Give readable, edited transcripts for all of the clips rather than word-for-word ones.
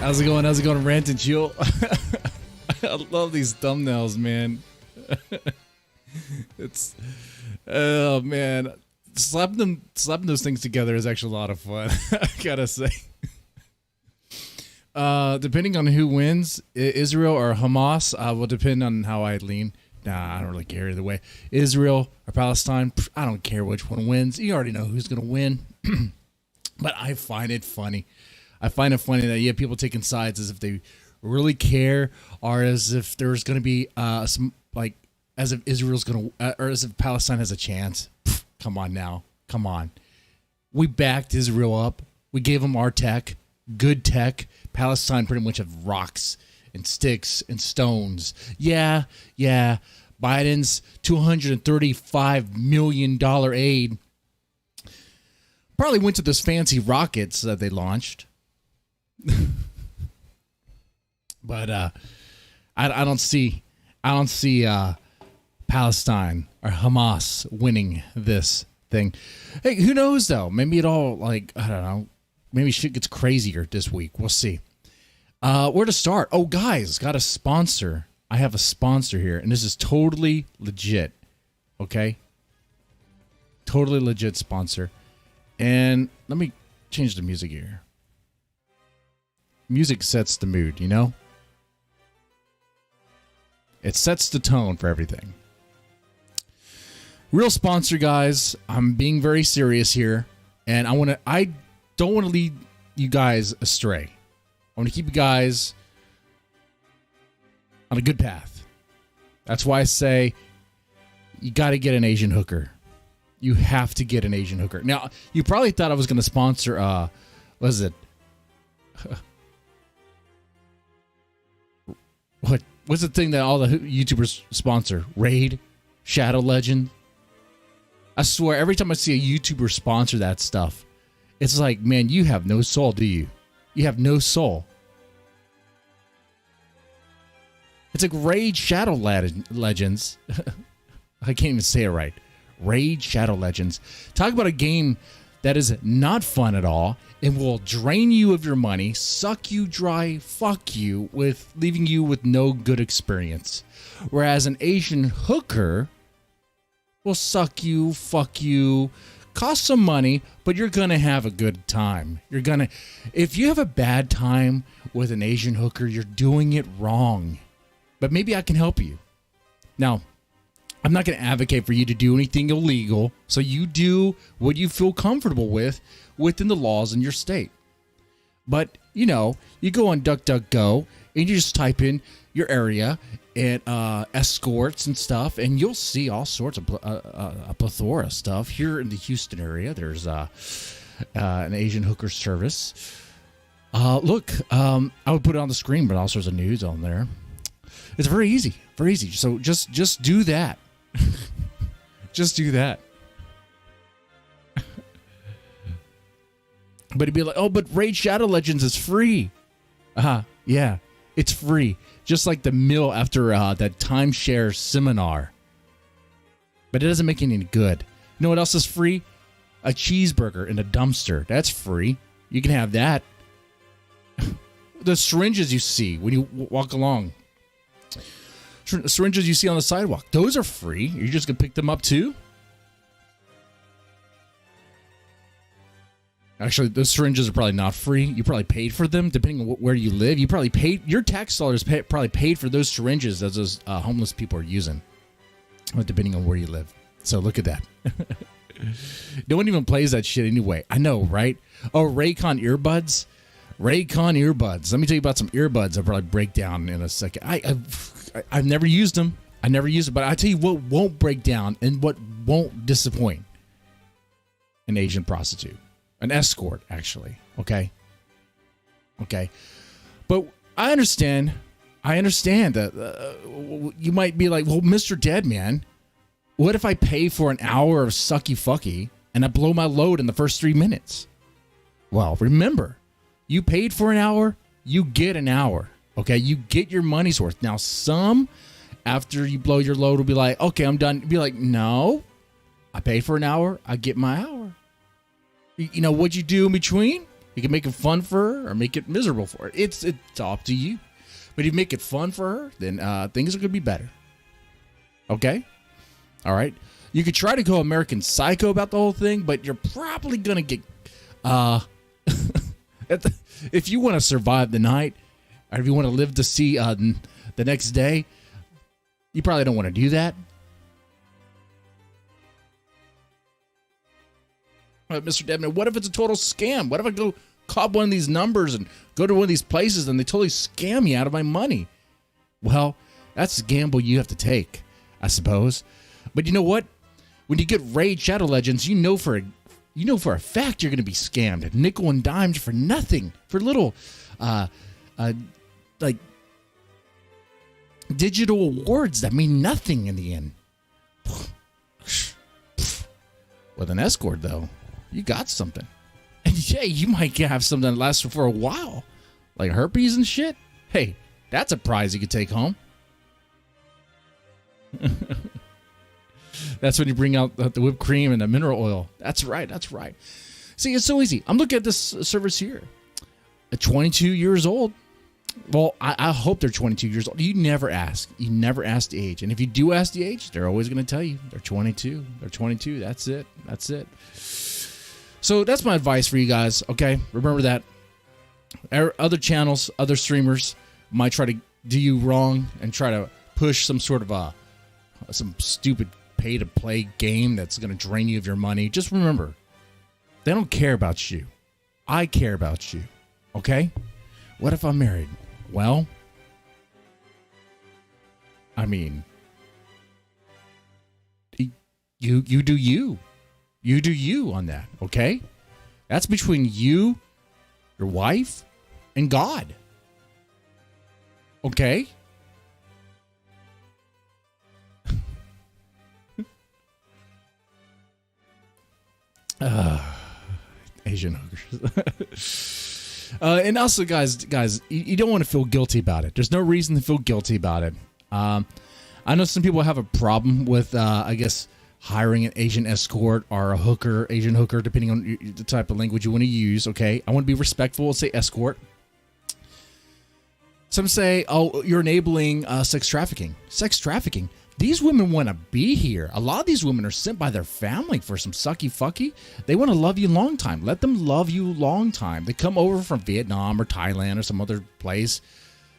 How's it going? How's it going, Rant and Chill? I love these thumbnails, man. It's oh man, slapping those things together is actually a lot of fun. I gotta say. Depending on who wins, Israel or Hamas, will depend on how I lean. Nah, I don't really care either way. Israel or Palestine, I don't care which one wins. You already know who's gonna win. But I find it funny. I find it funny that you have people taking sides as if they really care, or as if there's going to be some, like, as if Israel's going to, or as if Palestine has a chance. Come on now. Come on. We backed Israel up. We gave them our tech, good tech. Palestine pretty much have rocks and sticks and stones. Yeah. Biden's $235 million aid probably went to those fancy rockets that they launched. But I don't see Palestine or Hamas winning this thing. Hey, who knows though? Maybe it all, like, I don't know. Maybe shit gets crazier this week. We'll see. Where to start? Oh, guys, got a sponsor. I have a sponsor here, and this is totally legit. Okay? Totally legit sponsor. And let me change the music here. Music sets the mood, you know? It sets the tone for everything. Real sponsor, guys. I'm being very serious here, and I don't want to lead you guys astray. I want to keep you guys on a good path. That's why I say you got to get an Asian hooker. You have to get an Asian hooker. Now, you probably thought I was going to sponsor, what is it? What's the thing that all the YouTubers sponsor? Raid? Shadow Legend? I swear, every time I see a YouTuber sponsor that stuff, it's like, man, you have no soul, do you? You have no soul. It's like Raid Shadow Legends. I can't even say it right. Raid Shadow Legends. Talk about a game that is not fun at all and will drain you of your money, suck you dry, fuck you, with leaving you with no good experience. Whereas an Asian hooker will suck you, fuck you, cost some money, but you're going to have a good time. If you have a bad time with an Asian hooker, you're doing it wrong. But maybe I can help you. Now, I'm not going to advocate for you to do anything illegal, so you do what you feel comfortable with within the laws in your state. But, you know, you go on DuckDuckGo and you just type in your area and escorts and stuff, and you'll see all sorts of a plethora of stuff. Here in the Houston area, there's an Asian hooker service. Look, I would put it on the screen, but all sorts of news on there. It's very easy, very easy. So just do that. Just do that. But it'd be like, oh, but Raid Shadow Legends is free. Yeah, it's free. Just like the meal after that timeshare seminar. But it doesn't make any good. You know what else is free? A cheeseburger in a dumpster. That's free. You can have that. The syringes you see when you walk along. Syringes you see on the sidewalk. Those are free. You're just going to pick them up too? Actually, those syringes are probably not free. You probably paid for them, depending on where you live. You probably paid, your tax dollars probably paid for those syringes that those homeless people are using, depending on where you live. So look at that. No one even plays that shit anyway. I know, right? Oh, Raycon earbuds. Raycon earbuds. Let me tell you about some earbuds I'll probably break down in a second. I've never used them. I never used them, but I tell you what won't break down and what won't disappoint. An Asian prostitute. An escort, actually. Okay? Okay. But I understand that you might be like, well, Mr. Deadman, what if I pay for an hour of sucky fucky and I blow my load in the first 3 minutes? Well, remember, you paid for an hour, you get an hour. Okay? You get your money's worth. Now, some, after you blow your load, will be like, okay, I'm done. Be like, no, I paid for an hour, I get my hour. You know, what'd you do in between? You can make it fun for her or make it miserable for her. It's up to you. But if you make it fun for her, then things are going to be better. Okay? All right? You could try to go American Psycho about the whole thing, but you're probably going to get... if you want to survive the night, or if you want to live to see the next day, you probably don't want to do that. Mr. Debman, what if it's a total scam? What if I go cop one of these numbers and go to one of these places and they totally scam me out of my money? Well, that's a gamble you have to take, I suppose. But you know what? When you get Raid Shadow Legends, you know for a fact you're going to be scammed. Nickel and dimes for nothing, for little, like digital awards that mean nothing in the end. With an escort, though, you got something. And yeah, you might have something that lasts for a while, like herpes and shit. Hey, that's a prize you could take home. That's when you bring out the whipped cream and the mineral oil. That's right. That's right. See, it's so easy. I'm looking at this service here. At 22 years old. Well, I hope they're 22 years old. You never ask. You never ask the age. And if you do ask the age, they're always going to tell you they're 22. They're 22. That's it. That's it. So that's my advice for you guys. Okay, remember that. Other channels, other streamers might try to do you wrong and try to push some sort of some stupid pay-to-play game that's going to drain you of your money. Just remember, they don't care about you. I care about you. Okay? What if I'm married? Well, I mean, you do you. You do you on that, okay? That's between you, your wife, and God. Okay? Asian hookers. And also, guys, you don't want to feel guilty about it. There's no reason to feel guilty about it. I know some people have a problem with, I guess, hiring an Asian escort or a hooker, Asian hooker, depending on the type of language you want to use. Okay, I want to be respectful and say escort. Some say, oh, you're enabling sex trafficking. Sex trafficking. These women want to be here. A lot of these women are sent by their family for some sucky fucky. They want to love you long time. Let them love you long time. They come over from Vietnam or Thailand or some other place.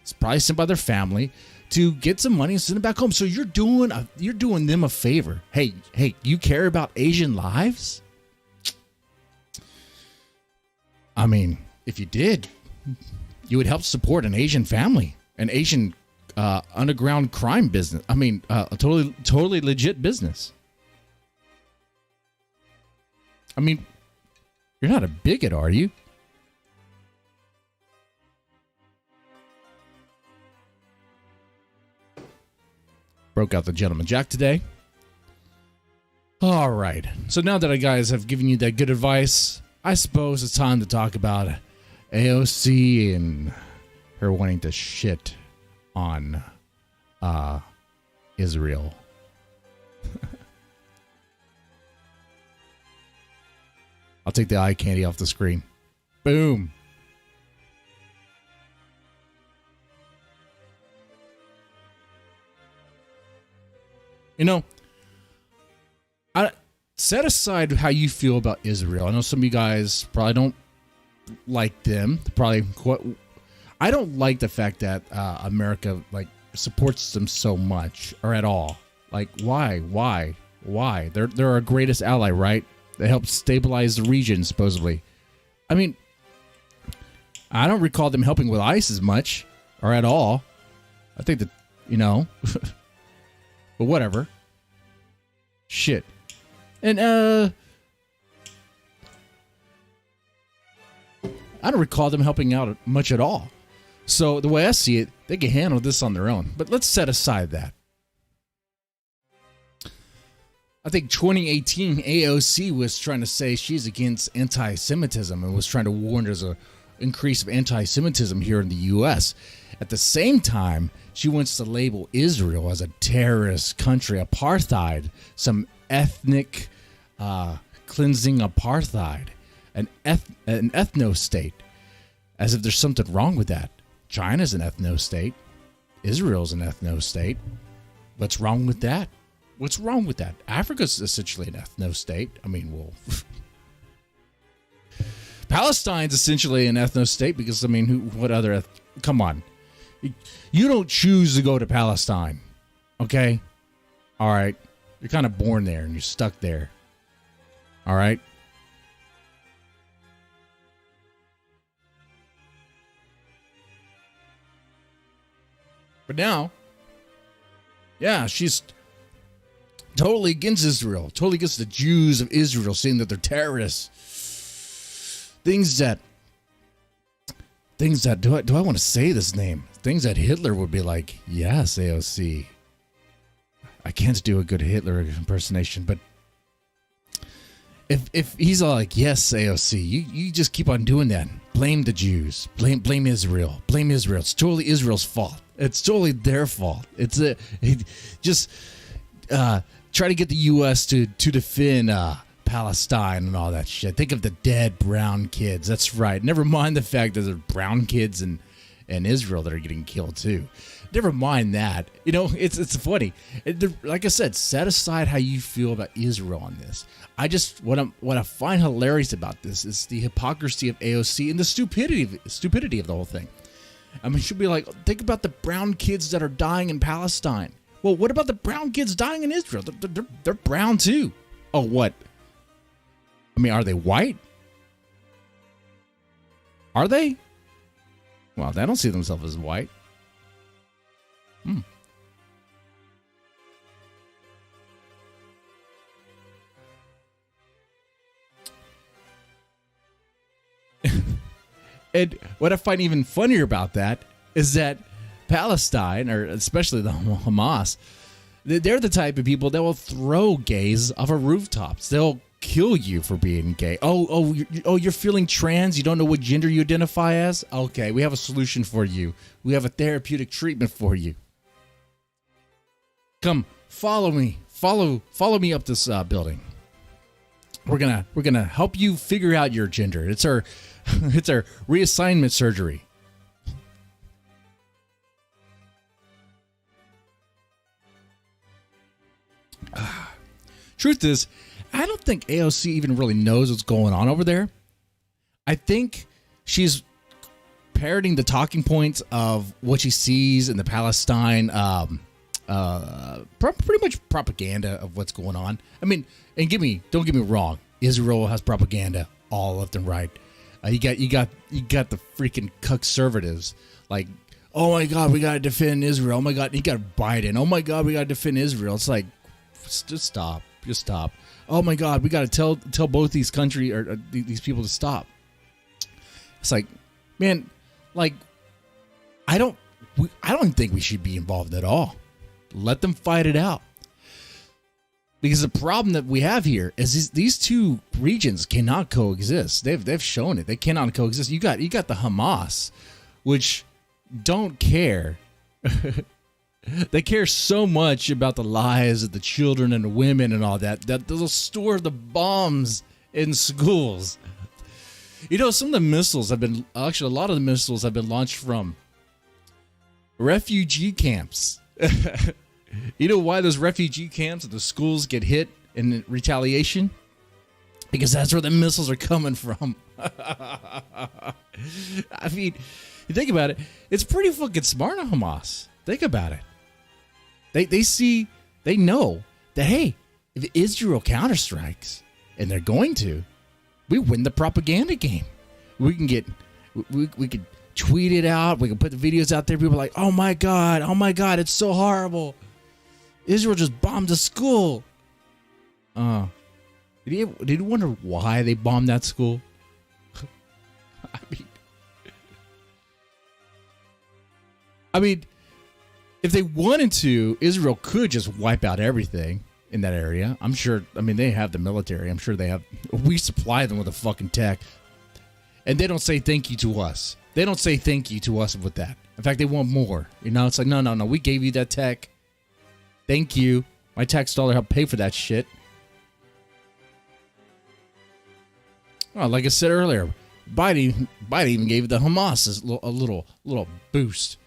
It's probably sent by their family to get some money and send it back home. So you're doing them a favor. Hey, you care about Asian lives? I mean, if you did, you would help support an Asian family, an Asian underground crime business. I mean, a totally legit business. I mean, you're not a bigot, are you? Broke out the Gentleman Jack today. All right. So now that I guys have given you that good advice, I suppose it's time to talk about AOC and her wanting to shit on Israel. I'll take the eye candy off the screen. Boom. You know, I set aside how you feel about Israel. I know some of you guys probably don't like them. I don't like the fact that America supports them so much or at all. Like, why? They're our greatest ally, right? They help stabilize the region, supposedly. I mean, I don't recall them helping with ICE as much or at all. I think that, but whatever. Shit. And, I don't recall them helping out much at all. So the way I see it, they can handle this on their own. But let's set aside that. I think 2018 AOC was trying to say she's against anti-Semitism and was trying to warn there's an increase of anti-Semitism here in the U.S. At the same time, she wants to label Israel as a terrorist country, apartheid, some ethnic cleansing apartheid. an ethno state, as if there's something wrong with that. China's an ethno state. Israel's an ethno state. What's wrong with that? What's wrong with that? Africa's essentially an ethno state. I mean, well, Palestine's essentially an ethno state because, I mean, what other? Come on. You don't choose to go to Palestine. Okay? All right. You're kind of born there and you're stuck there. All right? But now, yeah, she's totally against Israel, totally against the Jews of Israel, saying that they're terrorists. Things that, do I want to say this name? Things that Hitler would be like, yes, AOC. I can't do a good Hitler impersonation, but if he's all like, yes, AOC, you just keep on doing that. Blame the Jews. Blame Israel. Blame Israel. It's totally Israel's fault. It's totally their fault. Just try to get the U.S. to defend Palestine and all that shit. Think of the dead brown kids. That's right. Never mind the fact that there are brown kids in Israel that are getting killed too. Never mind that. You know, it's funny. Like I said, set aside how you feel about Israel on this. What I find hilarious about this is the hypocrisy of AOC and the stupidity of the whole thing. I mean, she'll be like, think about the brown kids that are dying in Palestine. Well, what about the brown kids dying in Israel? They're brown too. Oh, what? I mean, are they white? Are they? Well, they don't see themselves as white. And what I find even funnier about that is that Palestine, or especially the Hamas, they're the type of people that will throw gays off of rooftops. They'll kill you for being gay. You're feeling trans? You don't know what gender you identify as? Okay, we have a solution for you. We have a therapeutic treatment for you. Come, follow me. Follow me up this building. We're gonna help you figure out your gender. It's our reassignment surgery. Truth is, I don't think AOC even really knows what's going on over there. I think she's parroting the talking points of what she sees in the Palestine, pretty much propaganda of what's going on. I mean, and don't get me wrong, Israel has propaganda all left and right. You got the freaking conservatives like, oh my God, we gotta defend Israel. Oh my God, you got Biden. Oh my God, we gotta defend Israel. It's like, just stop. Oh my God, we gotta tell both these countries or these people to stop. It's like, man, like, I don't think we should be involved at all. Let them fight it out. Because the problem that we have here is these two regions cannot coexist. They've shown it. They cannot coexist. You got the Hamas, which don't care. They care so much about the lives of the children and the women and all that they'll store the bombs in schools. You know, some of the missiles have been a lot of the missiles have been launched from refugee camps. You know why those refugee camps at the schools get hit in retaliation? Because that's where the missiles are coming from. I mean, you think about it, it's pretty fucking smart on Hamas. Think about it. They know that, hey, if Israel counterstrikes, and they're going to, we win the propaganda game. We could tweet it out. We can put the videos out there. People are like, oh my God, it's so horrible. Israel just bombed a school. Did you wonder why they bombed that school? I mean, if they wanted to, Israel could just wipe out everything in that area. I'm sure. I mean, they have the military. I'm sure they have. We supply them with the fucking tech, and they don't say thank you to us. They don't say thank you to us with that. In fact, they want more. You know, it's like, no. We gave you that tech. Thank you. My tax dollar helped pay for that shit. Oh, like I said earlier, Biden even gave the Hamas a little boost.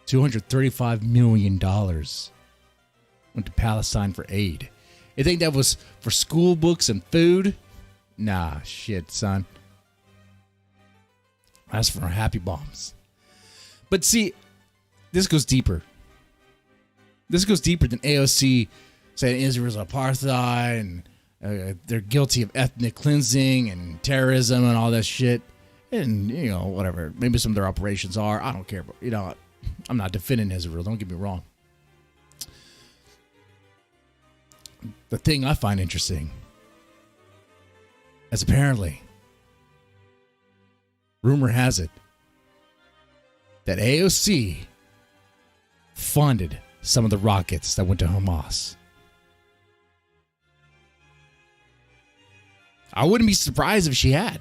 $235 million went to Palestine for aid. You think that was for school books and food? Nah, shit, son. That's for happy bombs. But see, this goes deeper. This goes deeper than AOC saying Israel's apartheid and they're guilty of ethnic cleansing and terrorism and all that shit. And, you know, whatever. Maybe some of their operations are. I don't care. But, you know, I'm not defending Israel. Don't get me wrong. The thing I find interesting is apparently, rumor has it, that AOC funded some of the rockets that went to Hamas. I wouldn't be surprised if she had.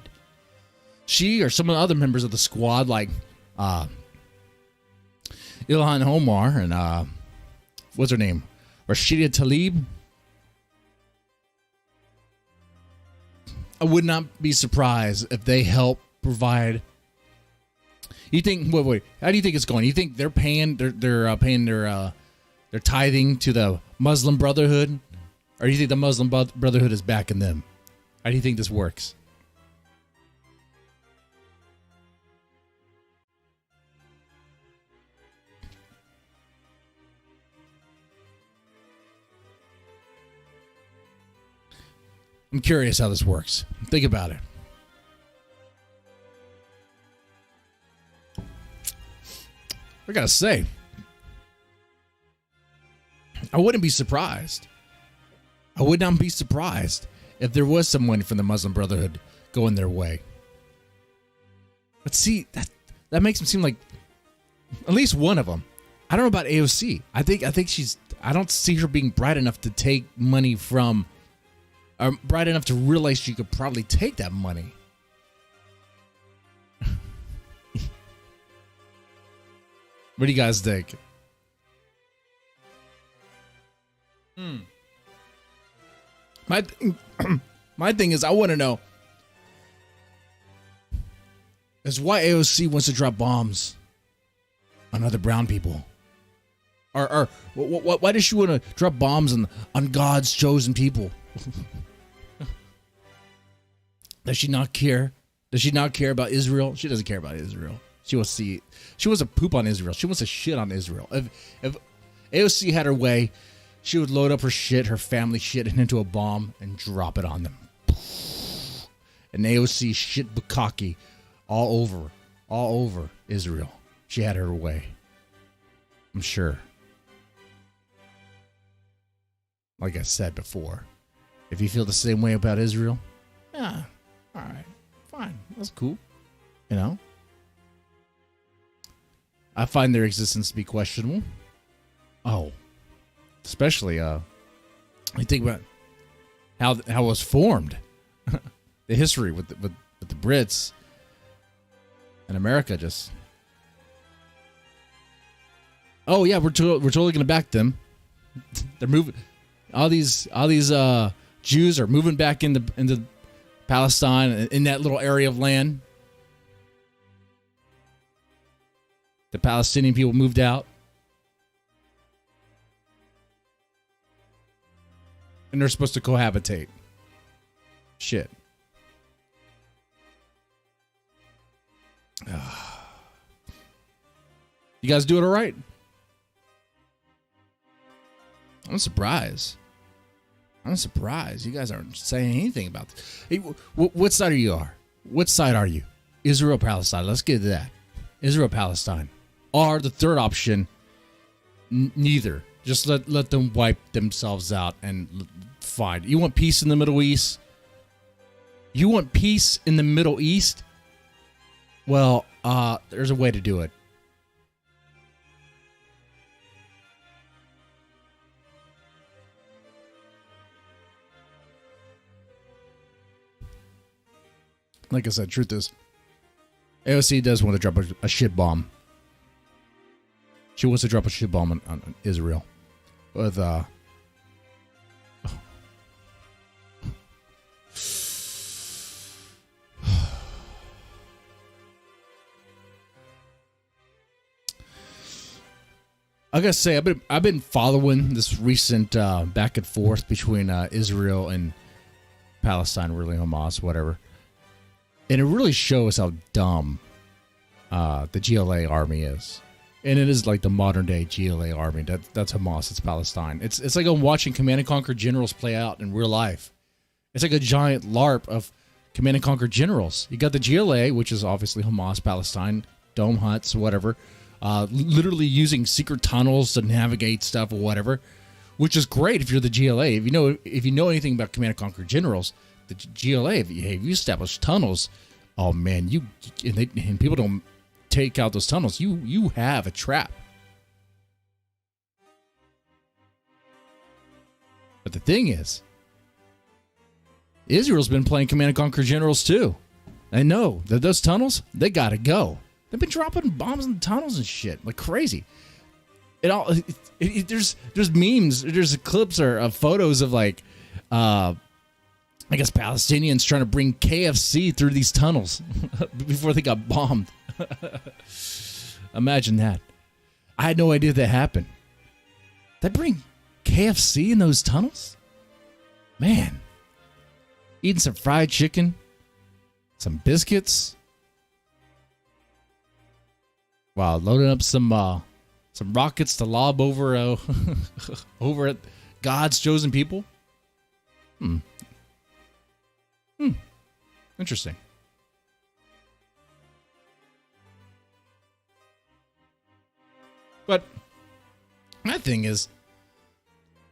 She or some of the other members of the squad, like Ilhan Omar and what's her name? Rashida Tlaib. I would not be surprised if they help provide. You think? Wait. How do you think it's going? You think they're paying? They're paying their tithing to the Muslim Brotherhood, or do you think the Muslim Brotherhood is backing them? How do you think this works? I'm curious how this works. Think about it. I gotta say, I wouldn't be surprised. I would not be surprised if there was some money from the Muslim Brotherhood going their way. But see, that makes them seem like at least one of them. I don't know about AOC. I think she's. I don't see her being bright enough to take money from. Bright enough to realize she could probably take that money. What do you guys think? My thing is, I want to know is why AOC wants to drop bombs on other brown people. Or why does she want to drop bombs on God's chosen people? Does she not care? Does she not care about Israel? She doesn't care about Israel. She wants to poop on Israel. She wants to shit on Israel. If AOC had her way, she would load up her shit, her family shit, into a bomb and drop it on them. And AOC shit bukkake all over Israel. She had her way. I'm sure. Like I said before, if you feel the same way about Israel, yeah, all right, fine, that's cool. You know, I find their existence to be questionable. Oh, especially I think about how it was formed, the history with the Brits and America. Just oh yeah, we're totally gonna back them. They're moving. All these Jews are moving back into Palestine, in that little area of land. The Palestinian people moved out. And they're supposed to cohabitate. Shit. You guys do it all right? I'm surprised. You guys aren't saying anything about this. Hey, what side are you? What side are you? Israel, Palestine. Let's get to that. Israel, Palestine. Or the third option, neither. Just let them wipe themselves out and fine. You want peace in the Middle East? You want peace in the Middle East? Well, there's a way to do it. Like I said, truth is, AOC does want to drop a shit bomb. She wants to drop a shit bomb on Israel. With, I gotta say, I've been following this recent back and forth between Israel and Palestine, really Hamas, whatever, and it really shows how dumb the GLA army is, and it is like the modern day GLA army. That's Hamas. It's Palestine. It's like I'm watching Command and Conquer generals play out in real life. It's like a giant LARP of Command and Conquer generals. You got the GLA, which is obviously Hamas, Palestine, dome huts, whatever. Literally using secret tunnels to navigate stuff or whatever, which is great if you're the GLA. If you know anything about Command and Conquer generals, the GLA, if you establish tunnels, oh man, and people don't take out those tunnels, you have a trap. But the thing is, Israel's been playing Command and Conquer generals too. They know that those tunnels, they gotta go. They've been dropping bombs in the tunnels and shit like crazy. There's memes, there's clips or photos of like, I guess Palestinians trying to bring KFC through these tunnels before they got bombed. Imagine that. I had no idea that happened. They bring KFC in those tunnels? Man. Eating some fried chicken, some biscuits. Wow, loading up some rockets to lob over over at God's chosen people. Interesting. But my thing is,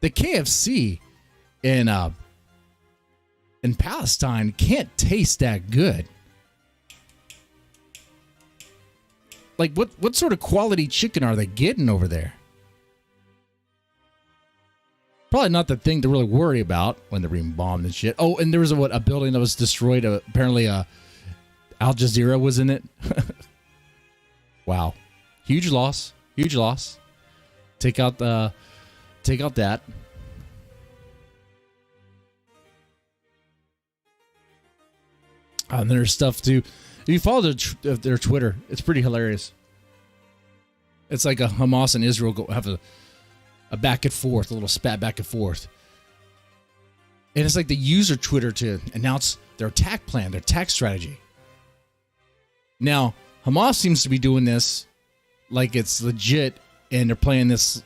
the KFC in Palestine can't taste that good. Like, what sort of quality chicken are they getting over there? Probably not the thing to really worry about when they're being bombed and shit. Oh, and there was a building that was destroyed. Apparently, Al Jazeera was in it. Wow, huge loss. Huge loss. Take out that. And there's stuff too. If you follow their Twitter, it's pretty hilarious. It's like a Hamas and Israel have a back and forth, a little spat back and forth. And it's like they use their Twitter to announce their attack plan, their attack strategy. Now, Hamas seems to be doing this like it's legit, and they're playing this.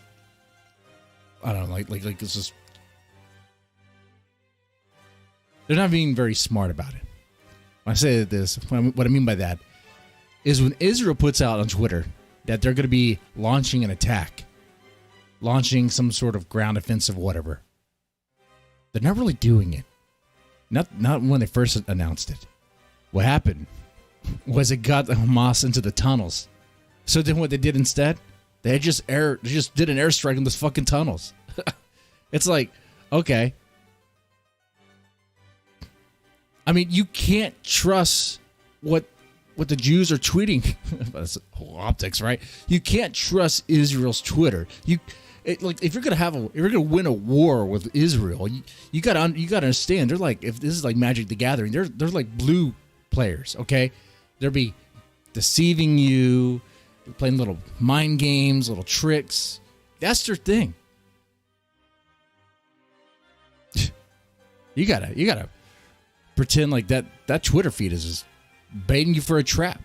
I don't know, like it's just. They're not being very smart about it. When I say this, what I mean by that is when Israel puts out on Twitter that they're going to be launching an attack, launching some sort of ground offensive, whatever. They're not really doing it. Not when they first announced it. What happened was it got the Hamas into the tunnels. So then what they did instead, they just did an airstrike in those fucking tunnels. It's like, okay. I mean, you can't trust what the Jews are tweeting. That's optics, right? You can't trust Israel's Twitter. If you're gonna win a war with Israel, you gotta understand. They're like, if this is like Magic the Gathering, they're like blue players. Okay, they'll be deceiving you, playing little mind games, little tricks. That's their thing. You gotta pretend like that Twitter feed is just baiting you for a trap.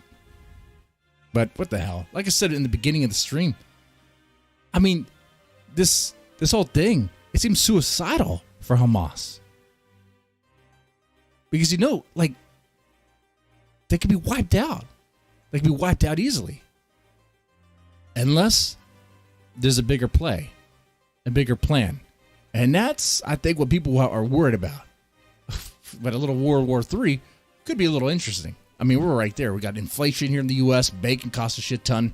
But what the hell? Like I said in the beginning of the stream, I mean, this whole thing, it seems suicidal for Hamas. Because like they could be wiped out. They could be wiped out easily. Unless there's a bigger play, a bigger plan. And that's, I think, what people are worried about. But a little World War III could be a little interesting. I mean, we're right there. We got inflation here in the U.S. Bacon costs a shit ton.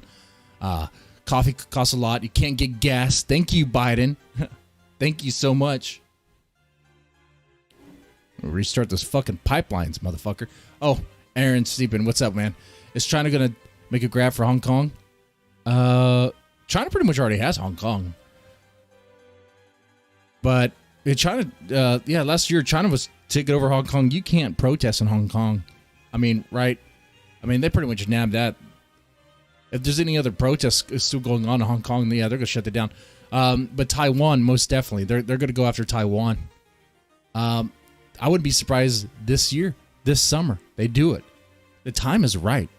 Coffee costs a lot. You can't get gas. Thank you, Biden. Thank you so much. We'll restart those fucking pipelines, motherfucker. Oh, Aaron Steepen, what's up, man? Is China going to make a grab for Hong Kong? China pretty much already has Hong Kong. But China, last year China was taking over Hong Kong. You can't protest in Hong Kong. I mean, right? I mean, they pretty much nabbed that If there's any other protests still going on in Hong Kong, yeah, they're going to shut it down. But Taiwan, most definitely, they're going to go after Taiwan. I wouldn't be surprised this year, this summer, they do it. The time is right.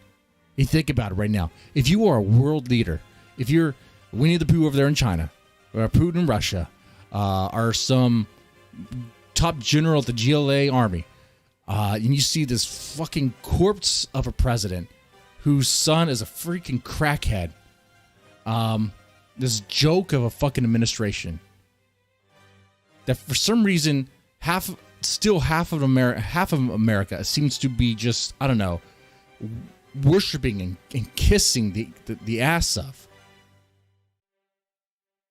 You think about it right now. If you are a world leader, if you're Winnie the Pooh over there in China, or Putin in Russia, or some top general at the GLA army, and you see this fucking corpse of a president whose son is a freaking crackhead, this joke of a fucking administration, that for some reason half of America seems to be just, I don't know, worshiping and kissing the ass of.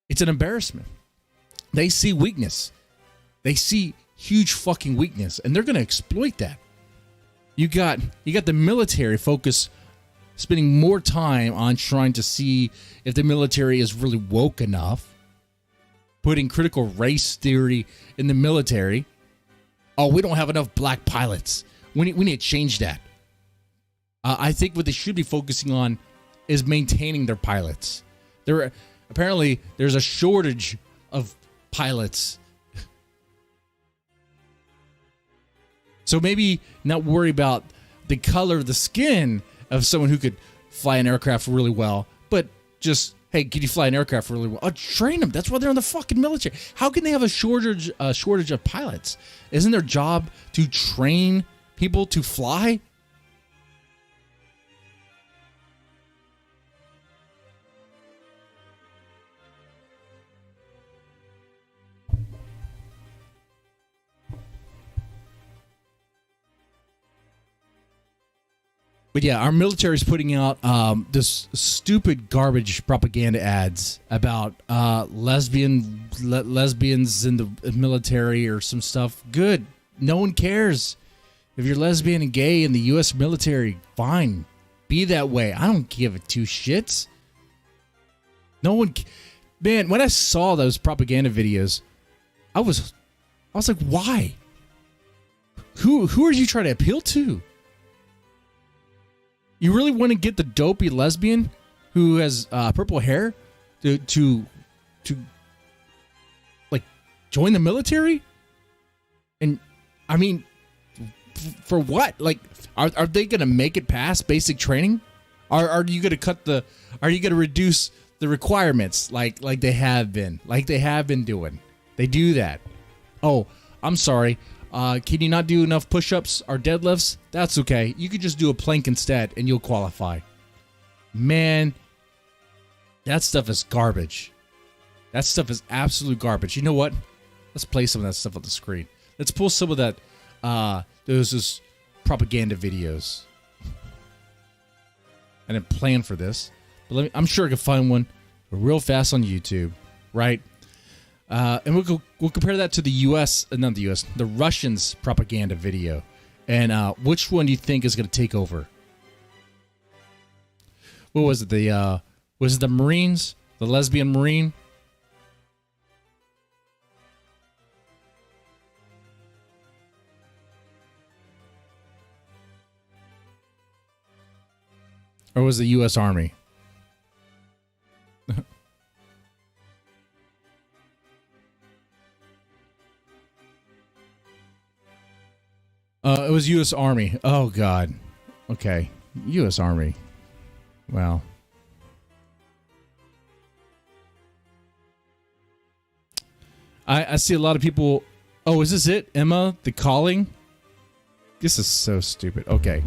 It's an embarrassment. They see weakness. They see huge fucking weakness, and they're going to exploit that. You got the military focus, spending more time on trying to see if the military is really woke enough, putting critical race theory in the military. Oh, we don't have enough black pilots. We need to change that. I think what they should be focusing on is maintaining their pilots. Apparently, there's a shortage of pilots. So maybe not worry about the color of the skin of someone who could fly an aircraft really well, but just, hey, can you fly an aircraft really well? Train them. That's why they're in the fucking military. How can they have a shortage of pilots? Isn't their job to train people to fly? But yeah, our military is putting out this stupid garbage propaganda ads about lesbians in the military or some stuff. Good. No one cares. If you're lesbian and gay in the U.S. military, fine. Be that way. I don't give two shits. No one... Man, when I saw those propaganda videos, I was like, why? Who are you trying to appeal to? You really want to get the dopey lesbian who has purple hair to like join the military? And I mean, for what? Like, are they going to make it past basic training? Are you going to are you going to reduce the requirements like they have been doing? They do that. Oh, I'm sorry. Can you not do enough push-ups or deadlifts? That's okay. You could just do a plank instead and you'll qualify. Man, that stuff is garbage. That stuff is absolute garbage. You know what? Let's play some of that stuff on the screen. Let's pull some of that, those propaganda videos. I didn't plan for this, but I'm sure I can find one real fast on YouTube, right? And we'll compare that to the the Russians' propaganda video, and which one do you think is going to take over? What was it? Was it the Marines, the lesbian Marine? Or was it the U.S. Army? It was U.S. Army. Oh, God. Okay. U.S. Army. Wow. I see a lot of people... Oh, is this it? Emma, the calling? This is so stupid. Okay.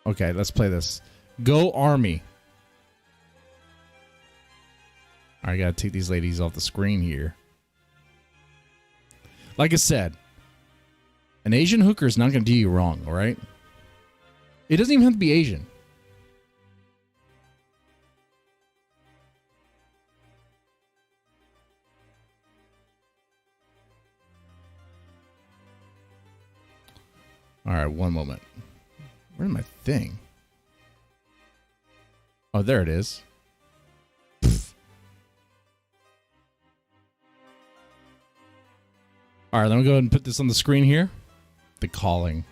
Okay, let's play this. Go Army. All right, I got to take these ladies off the screen here. Like I said, an Asian hooker is not going to do you wrong, all right? It doesn't even have to be Asian. All right, one moment. Where's my thing? Oh, there it is. All right, let me go ahead and put this on the screen here. The calling.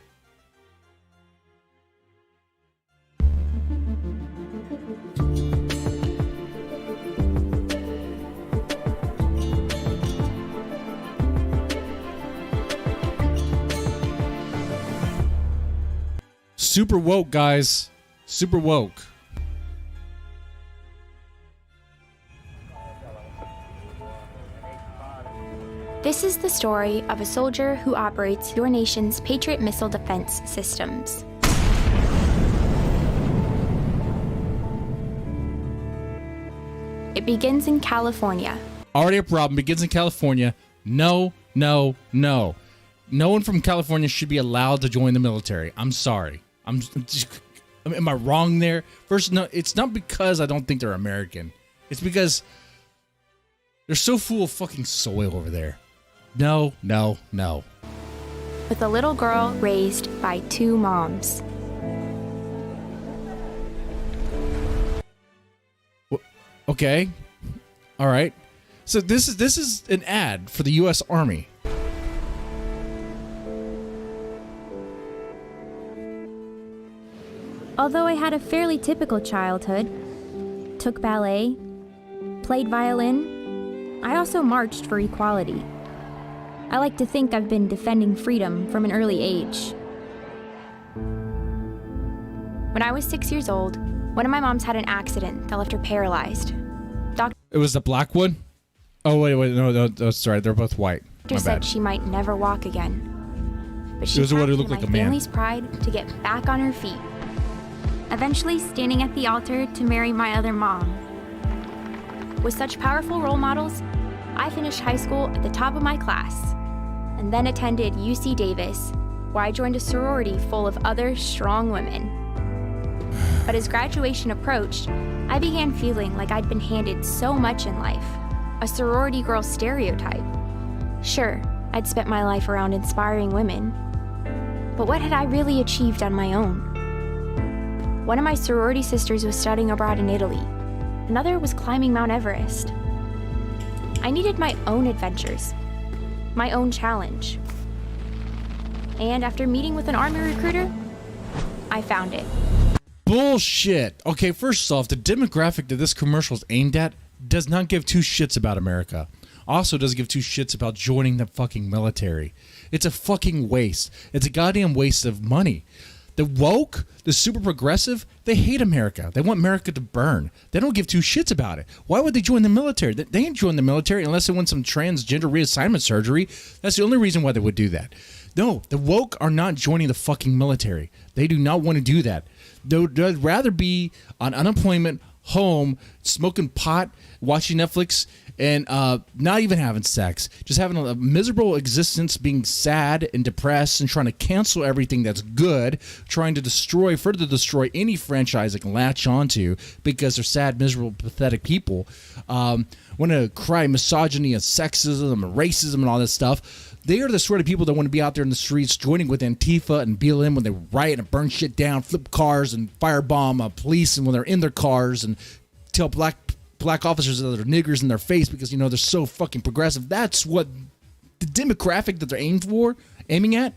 Super woke, guys. Super woke. This is the story of a soldier who operates your nation's Patriot missile defense systems. It begins in California. Already a problem. Begins in California. No, no, no. No one from California should be allowed to join the military. I'm sorry. Am I wrong there? First, no, it's not because I don't think they're American. It's because they're so full of fucking soil over there. No, no, no. With a little girl raised by two moms. Okay. All right. So this is an ad for the U.S. Army. Although I had a fairly typical childhood, took ballet, played violin, I also marched for equality. I like to think I've been defending freedom from an early age. When I was 6 years old, one of my moms had an accident that left her paralyzed. It was the black one? Oh, wait, no, sorry, they're both white. Doctor said she might never walk again. But she was the one who tapped looked into like my a man. family's pride to get back on her feet. Eventually standing at the altar to marry my other mom. With such powerful role models, I finished high school at the top of my class, and then attended UC Davis, where I joined a sorority full of other strong women. But as graduation approached, I began feeling like I'd been handed so much in life, a sorority girl stereotype. Sure, I'd spent my life around inspiring women, but what had I really achieved on my own? One of my sorority sisters was studying abroad in Italy. Another was climbing Mount Everest. I needed my own adventures, my own challenge. And after meeting with an army recruiter, I found it. Bullshit. Okay, first off, the demographic that this commercial is aimed at does not give two shits about America. Also doesn't give two shits about joining the fucking military. It's a fucking waste. It's a goddamn waste of money. The woke, the super progressive, they hate America. They want America to burn. They don't give two shits about it. Why would they join the military? They ain't join the military unless they want some transgender reassignment surgery. That's the only reason why they would do that. No, the woke are not joining the fucking military. They do not want to do that. They'd rather be on unemployment, home, smoking pot, watching Netflix, and not even having sex. Just having a miserable existence, being sad and depressed and trying to cancel everything that's good, trying to further destroy any franchise they can latch onto because they're sad, miserable, pathetic people. Want to cry misogyny and sexism and racism and all this stuff. They are the sort of people that want to be out there in the streets joining with Antifa and BLM when they riot and burn shit down, flip cars and firebomb police and when they're in their cars and tell black officers that they're niggers in their face because, you know, they're so fucking progressive. That's what the demographic that they're aiming at.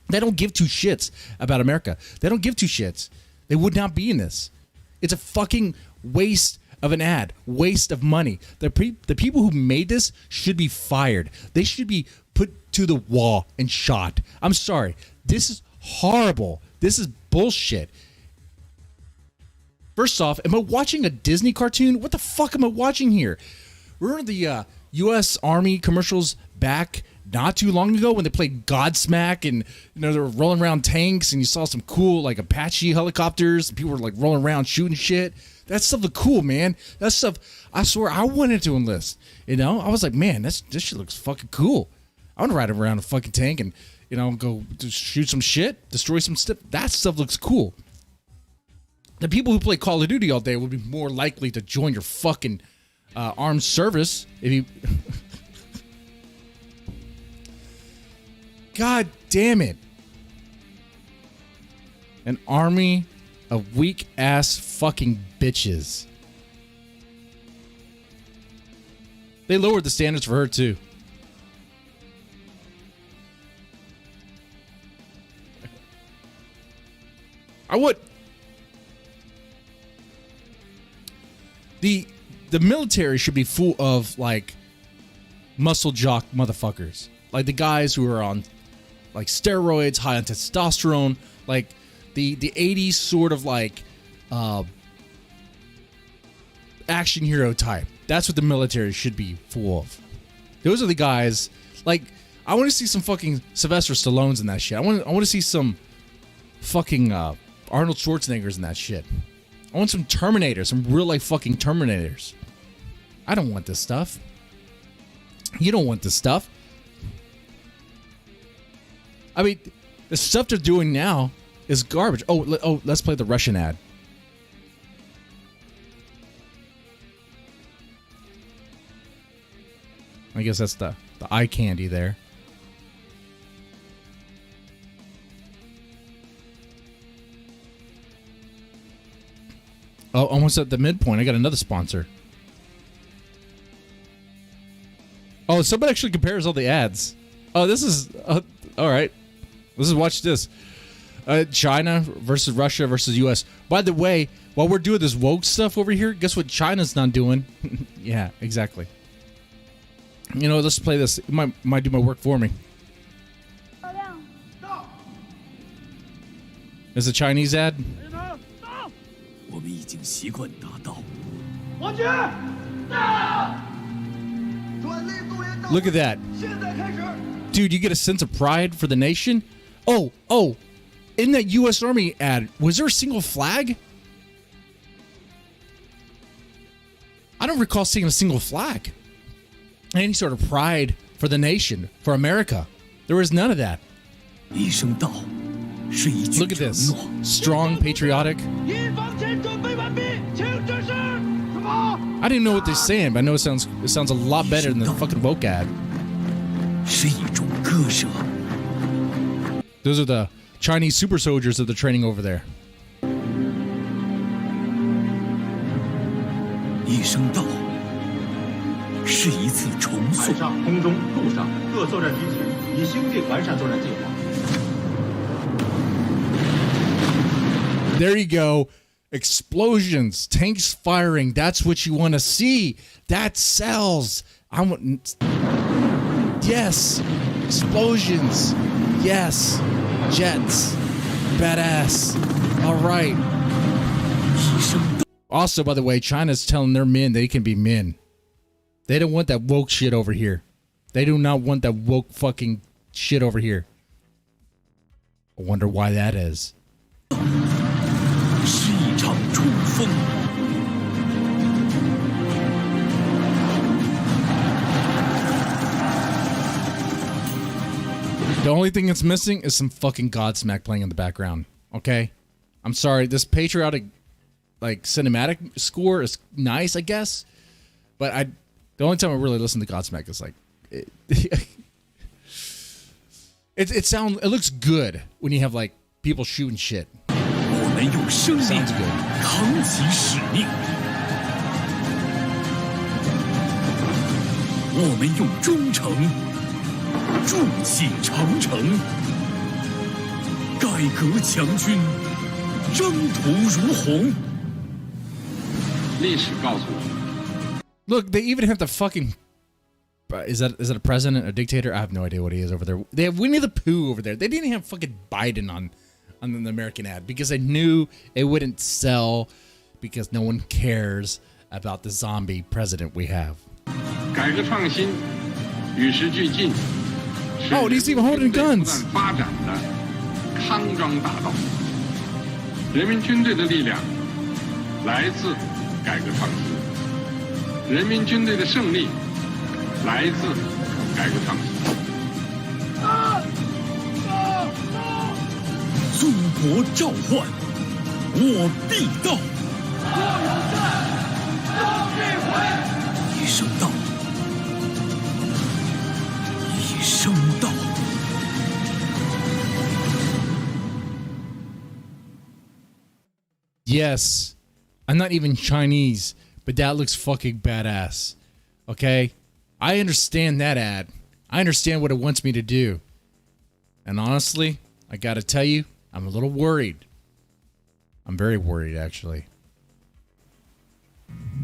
They don't give two shits about America. They don't give two shits. They would not be in this. It's a fucking waste of an ad, waste of money. The people who made this should be fired. They should be put to the wall and shot. I'm sorry. This is horrible. This is bullshit. First off, am I watching a Disney cartoon? What the fuck am I watching here? Remember the U.S. Army commercials back not too long ago when they played Godsmack and, you know, they were rolling around tanks and you saw some cool like Apache helicopters and people were like rolling around shooting shit? That stuff looked cool, man. That stuff, I swear, I wanted to enlist. You know, I was like, man, this shit looks fucking cool. I want to ride around a fucking tank and, you know, go shoot some shit, destroy some stuff. That stuff looks cool. The people who play Call of Duty all day would be more likely to join your fucking armed service if you. God damn it. An army of weak ass fucking bitches. They lowered the standards for her too. I would. The military should be full of like muscle jock motherfuckers. Like the guys who are on like steroids, high on testosterone, like the 80s sort of like action hero type. That's what the military should be full of. Those are the guys. Like, I want to see some fucking Sylvester Stallones in that shit. I want to see some fucking Arnold Schwarzeneggers in that shit. I want some Terminators, some real life fucking Terminators. I don't want this stuff. You don't want this stuff. I mean, the stuff they're doing now is garbage. Oh, let's play the Russian ad. I guess that's the eye candy there. Oh, almost at the midpoint. I got another sponsor. Oh, somebody actually compares all the ads. Oh, this is... all right. Let's watch this. China versus Russia versus U.S. By the way, while we're doing this woke stuff over here, guess what China's not doing? Yeah, exactly. You know, let's play this. It might do my work for me. Is a Chinese ad? Look at that. Dude, you get a sense of pride for the nation? Oh, in that U.S. Army ad, was there a single flag? I don't recall seeing a single flag. Any sort of pride for the nation, for America. There was none of that. Look at this. Strong, patriotic. I didn't know what they're saying, but I know it sounds a lot better than the fucking woke ad. Those are the Chinese super soldiers that they're training over there. There you go. Explosions, tanks firing. That's what you want to see. That sells. Yes. Explosions. Yes. Jets. Badass. All right. Also, by the way, China's telling their men they can be men. They don't want that woke shit over here. They do not want that woke fucking shit over here. I wonder why that is. The only thing that's missing is some fucking Godsmack playing in the background. Okay? I'm sorry, this patriotic like cinematic score is nice, I guess. But the only time I really listen to Godsmack is like it looks good when you have like people shooting shit. Sounds good. Look, they even have the fucking... Is that a president, a dictator? I have no idea what he is over there. They have Winnie the Pooh over there. They didn't have fucking Biden on the American ad because they knew it wouldn't sell because no one cares about the zombie president we have. Oh, he's even holding guns. Yes, I'm not even Chinese, but that looks fucking badass. Okay? I understand that ad. I understand what it wants me to do. And honestly, I gotta tell you, I'm a little worried. I'm very worried, actually.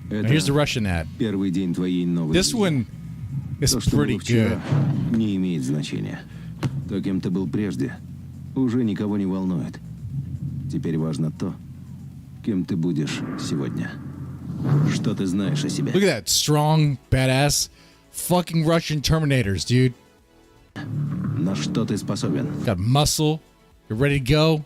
Now, here's the Russian ad. This one is pretty good. Не имеет значения. То, кем ты был прежде, уже никого не волнует. Теперь важно то, кем ты будешь сегодня. Что ты знаешь о себе? Look at that strong, badass, fucking Russian Terminators, dude. На что ты способен? Got muscle. You're ready to go.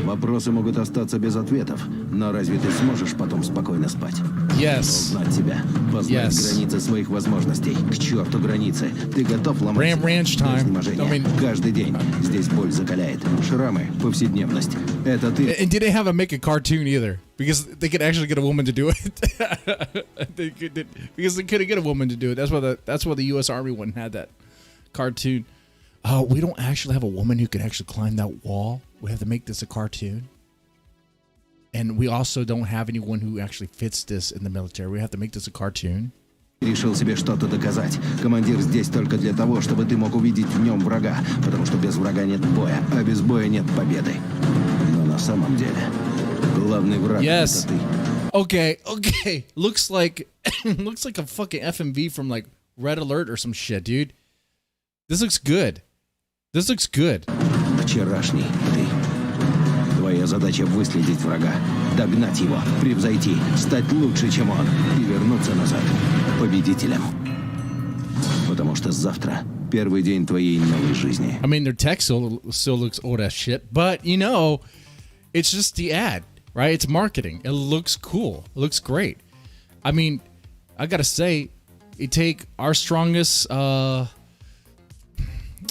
Вопросы могут остаться без ответов, но разве ты сможешь потом спокойно спать? Yes. Узнать себя, познать Yes. границы своих возможностей. К черту границы. Ты готов ломать Ram себя? Ranch До time. изнеможения. I mean- Каждый день. Здесь боль закаляет. Шрамы, повседневность. Это ты. And didn't have him make a cartoon either, because they could actually get a woman to do it. Because they couldn't get a woman to do it. That's why the U.S. Army one had that cartoon. Oh, we don't actually have a woman who can actually climb that wall. We have to make this a cartoon. And we also don't have anyone who actually fits this in the military. We have to make this a cartoon. Решил себе что-то доказать. Командир здесь только для того, чтобы ты мог увидеть в нем врага. Потому что без врага нет боя, а без боя нет победы. Но на самом деле, главный враг Yes. это ты. Okay. Looks like a fucking FMV from like Red Alert or some shit, dude. This looks good. Вчерашний ты. Твоя задача выследить врага, догнать его, превзойти, стать лучше, чем он, и вернуться назад победителем. Потому что завтра первый день твоей новой жизни. I mean, their tech still looks old as shit, but you know, it's just the ad, right? It's marketing. It looks cool. It looks great. I mean, I gotta say, you take our strongest, I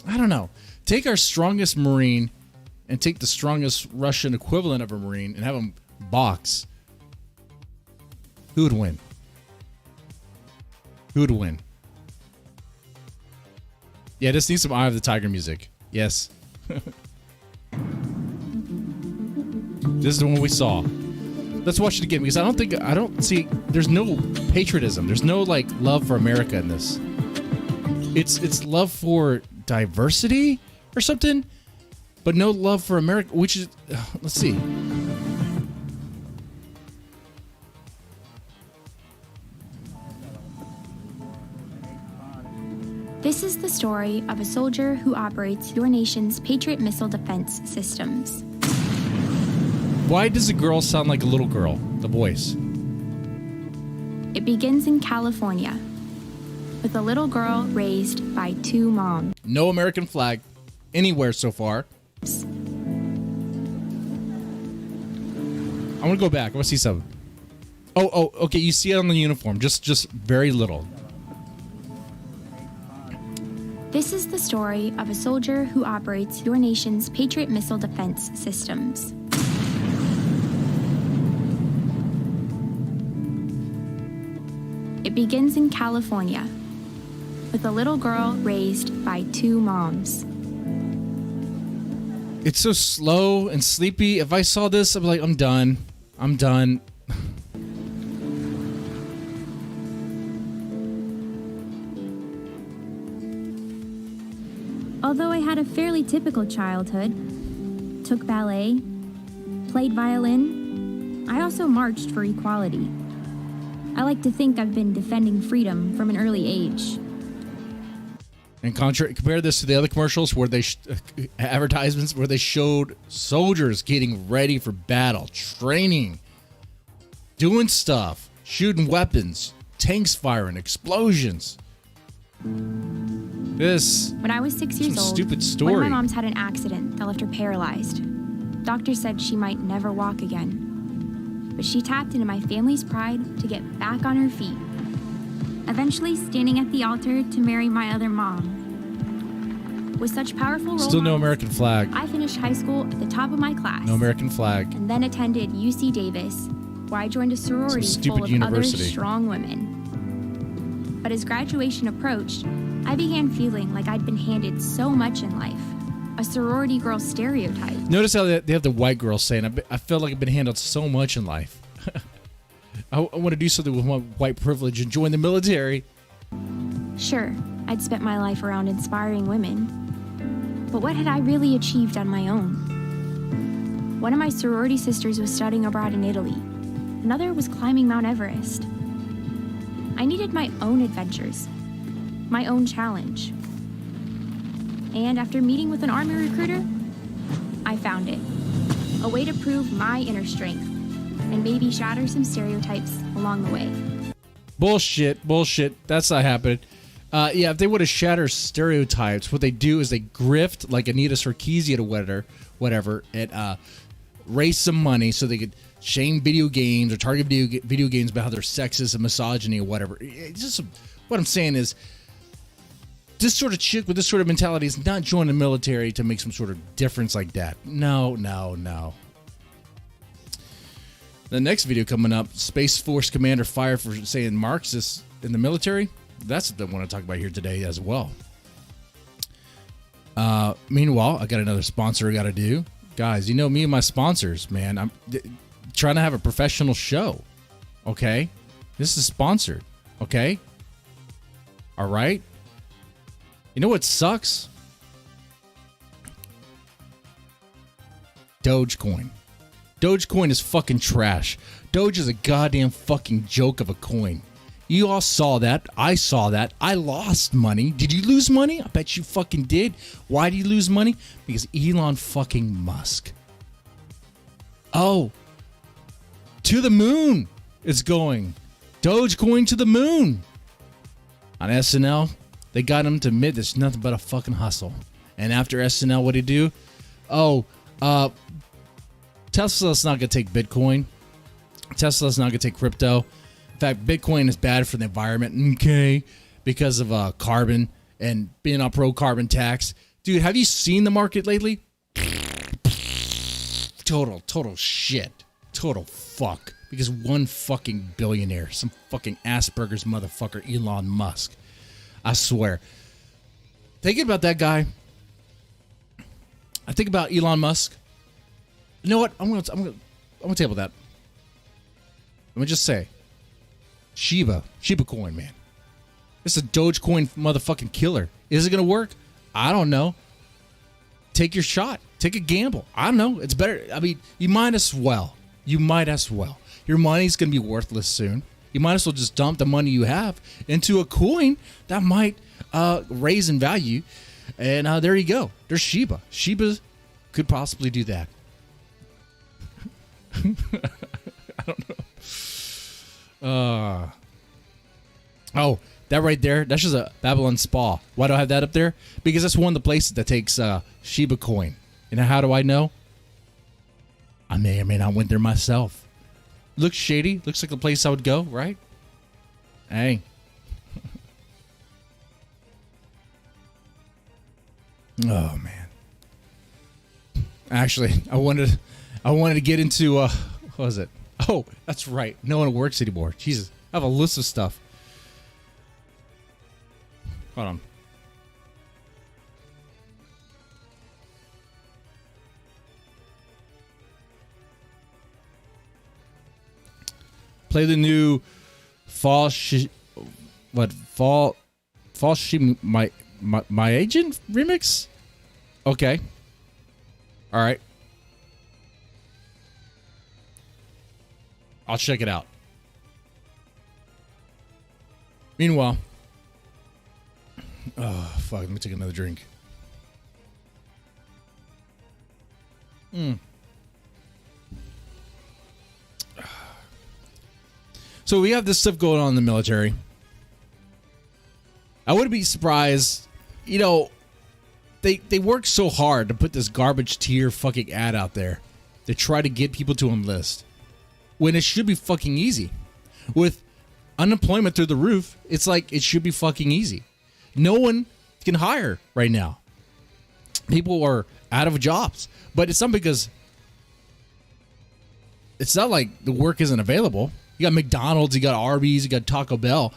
don't know, take our strongest Marine and take the strongest Russian equivalent of a Marine and have them box. Who would win? Yeah, just need some Eye of the Tiger music. Yes. This is the one we saw. Let's watch it again because I don't see, there's no patriotism. There's no like love for America in this. It's love for diversity or something, but no love for America, which is, let's see. This is the story of a soldier who operates your nation's Patriot missile defense systems. Why does the girl sound like a little girl? The voice. It begins in California with a little girl raised by two moms. No American flag anywhere so far. I want to go back. I want to see something. Oh, okay. You see it on the uniform. Just very little. This is the story of a soldier who operates your nation's Patriot missile defense systems. It begins in California with a little girl raised by two moms. It's so slow and sleepy. If I saw this, I'd be like, I'm done. Although I had a fairly typical childhood, took ballet, played violin, I also marched for equality. I like to think I've been defending freedom from an early age. And compare this to the other commercials where they advertisements where they showed soldiers getting ready for battle, training, doing stuff, shooting weapons, tanks firing, explosions. When I was 6 years old, stupid one story. of my moms had an accident that left her paralyzed. Doctors said she might never walk again. But she tapped into my family's pride to get back on her feet, eventually standing at the altar to marry my other mom. With such powerful role Still no models, American flag. I finished high school at the top of my class. No American flag. And then attended UC Davis, where I joined a sorority Some stupid full of university. other strong women. But as graduation approached, I began feeling like I'd been handed so much in life. A sorority girl stereotype. Notice how they have the white girl saying, I feel like I've been handled so much in life. I want to do something with my white privilege and join the military. Sure, I'd spent my life around inspiring women. But what had I really achieved on my own? One of my sorority sisters was studying abroad in Italy. Another was climbing Mount Everest. I needed my own adventures, my own challenge. And after meeting with an Army recruiter, I found it. a way to prove my inner strength and maybe shatter some stereotypes along the way. Bullshit. That's not happening. Yeah, if they would have shattered stereotypes, what they do is they grift like Anita Sarkeesian or whatever, and raise some money so they could shame video games or target video games about how they're sexist and misogyny or whatever. It's just what I'm saying is, this sort of chick with this sort of mentality is not joining the military to make some sort of difference like that. No. The next video coming up, Space Force Commander fired for saying Marxists in the military. That's what I want to talk about here today as well. Meanwhile, I got another sponsor I got to do. Guys, you know me and my sponsors, man. I'm trying to have a professional show. Okay? This is sponsored. Okay? All right? You know what sucks? Dogecoin. Dogecoin is fucking trash. Doge is a goddamn fucking joke of a coin. You all saw that. I saw that. I lost money. Did you lose money? I bet you fucking did. Why did you lose money? Because Elon fucking Musk. Oh. To the moon it's going. Dogecoin to the moon. On SNL, they got him to admit it's nothing but a fucking hustle. And after SNL, what did he do? Tesla's not going to take Bitcoin. Tesla's not going to take crypto. In fact, Bitcoin is bad for the environment, okay, because of carbon and being on pro-carbon tax. Dude, have you seen the market lately? Total shit. Total fuck. Because one fucking billionaire, some fucking Asperger's motherfucker, Elon Musk. I swear. Thinking about that guy, I think about Elon Musk. You know what? I'm gonna table that. Let me just say, Shiba coin, man. It's a Dogecoin motherfucking killer. Is it gonna work? I don't know. Take your shot. Take a gamble. I don't know. It's better. I mean, you might as well. Your money's gonna be worthless soon. You might as well just dump the money you have into a coin that might raise in value. And there you go. There's Shiba. Shiba could possibly do that. I don't know. Oh, that right there, that's just a Babylon Spa. Why do I have that up there? Because that's one of the places that takes Shiba coin. And how do I know? I may or may not went there myself. Looks shady. Looks like a place I would go, right? Hey. Oh, man. Actually, I wanted to get into, what was it? Oh, that's right. No one works anymore. Jesus. I have a list of stuff. Hold on. Play the new Fall She My Agent remix? Okay. All right. I'll check it out. Meanwhile, oh fuck, let me take another drink. So we have this stuff going on in the military. I wouldn't be surprised, you know, they work so hard to put this garbage tier fucking ad out there to try to get people to enlist when it should be fucking easy. With unemployment through the roof, it's like it should be fucking easy. No one can hire right now. People are out of jobs, but it's not because it's not like the work isn't available. You got McDonald's, you got Arby's, you got Taco Bell,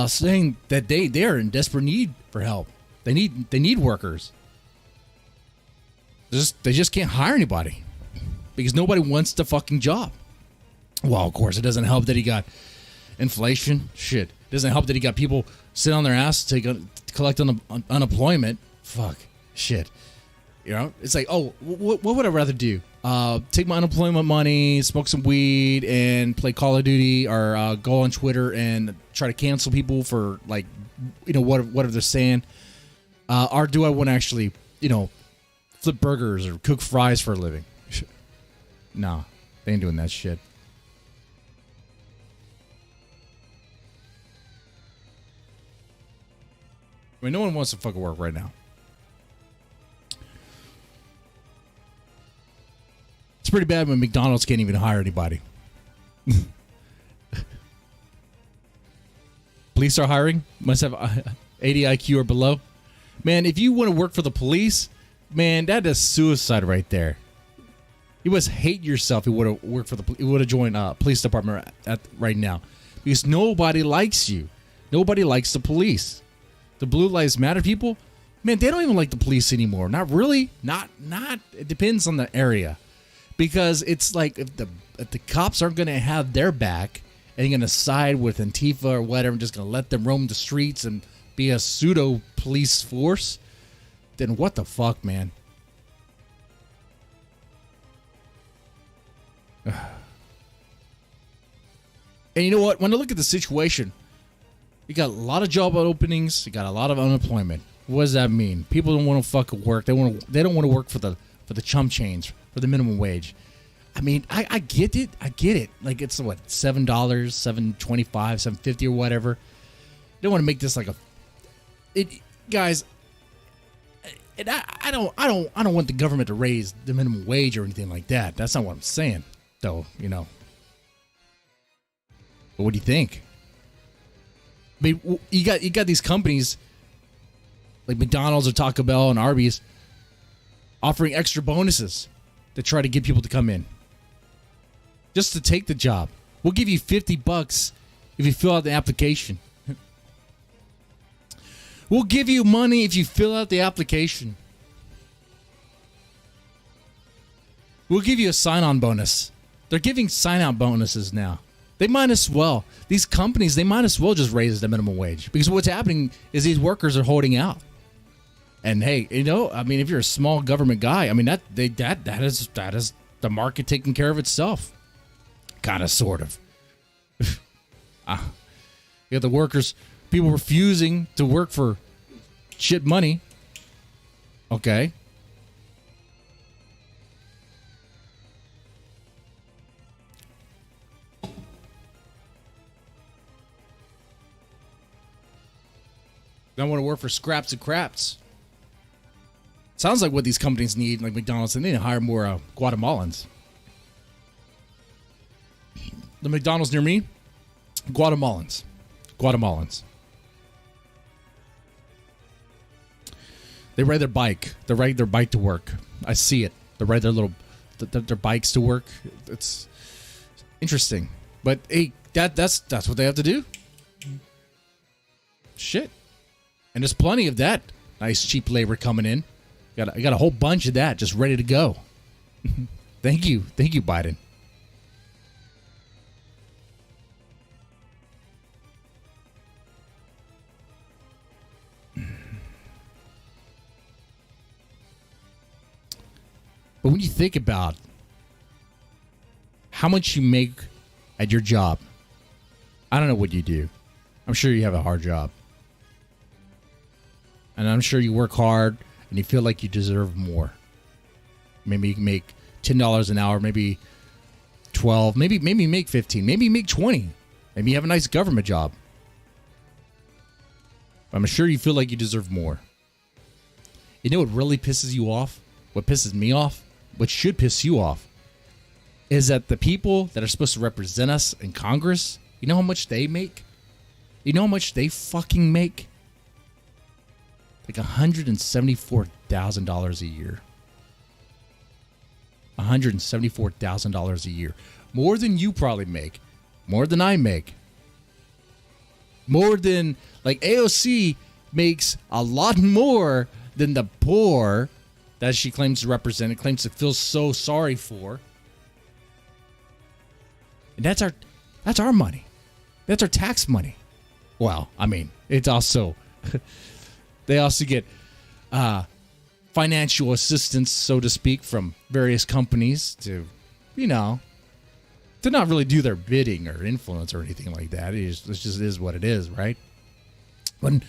saying that they're in desperate need for help. They need workers. They just can't hire anybody because nobody wants the fucking job. Well, of course, it doesn't help that he got inflation. Shit, it doesn't help that he got people sitting on their ass to collect unemployment. Fuck, shit. You know, it's like, oh, what would I rather do? Take my unemployment money, smoke some weed, and play Call of Duty, or go on Twitter and try to cancel people for, like, you know, whatever they're saying. Or do I want to actually, you know, flip burgers or cook fries for a living? No, they ain't doing that shit. I mean, no one wants to fucking work right now. It's pretty bad when McDonald's can't even hire anybody. Police are hiring. Must have 80 IQ or below. Man, if you want to work for the police, man, that is suicide right there. You must hate yourself. You would have worked for the. You would have joined police department right now, because nobody likes you. Nobody likes the police. The Blue Lives Matter people, man, they don't even like the police anymore. Not really. Not. It depends on the area, because it's like if the cops aren't going to have their back and you're going to side with Antifa or whatever, and just going to let them roam the streets and be a pseudo police force, then what the fuck, man? And you know what? When I look at the situation, you got a lot of job openings, you got a lot of unemployment. What does that mean? People don't want to fucking work. They don't want to work for the chump change, for the minimum wage. I mean, I get it. I get it. Like, it's what, $7, $7.25, $7.50 or whatever. They don't want to make this like guys. And I don't want the government to raise the minimum wage or anything like that. That's not what I'm saying, though. You know. But what do you think? I mean, you got these companies like McDonald's or Taco Bell and Arby's offering extra bonuses to try to get people to come in, just to take the job. We'll give you $50 if you fill out the application. We'll give you money if you fill out the application. We'll give you a sign-on bonus. They're giving sign-on bonuses now. They might as well. These companies, they might as well just raise the minimum wage, because what's happening is these workers are holding out. And hey, you know, I mean, if you're a small government guy, I mean, that is the market taking care of itself. Kind of, sort of. You got the workers, people refusing to work for shit money. Okay. Don't want to work for scraps and craps. Sounds like what these companies need, like McDonald's, and they need to hire more Guatemalans. The McDonald's near me, Guatemalans. They ride their bike. They ride their bike to work. I see it. They ride their bikes to work. It's interesting, but hey, that's what they have to do. Shit. And there's plenty of that nice cheap labor coming in. I got a whole bunch of that just ready to go. Thank you, Biden. But when you think about how much you make at your job, I don't know what you do. I'm sure you have a hard job. And I'm sure you work hard and you feel like you deserve more. Maybe you can make $10 an hour, maybe 12, maybe you make 15, maybe you make 20. Maybe you have a nice government job. I'm sure you feel like you deserve more. You know what really pisses you off? What pisses me off? What should piss you off is that the people that are supposed to represent us in Congress, you know how much they make? You know how much they fucking make? Like $174,000 a year. $174,000 a year. More than you probably make. More than I make. More than, like, AOC makes a lot more than the poor that she claims to represent, and claims to feel so sorry for. And that's our money. That's our tax money. Well, I mean, it's also they also get financial assistance, so to speak, from various companies to, you know, to not really do their bidding or influence or anything like that. It just is what it is, right? When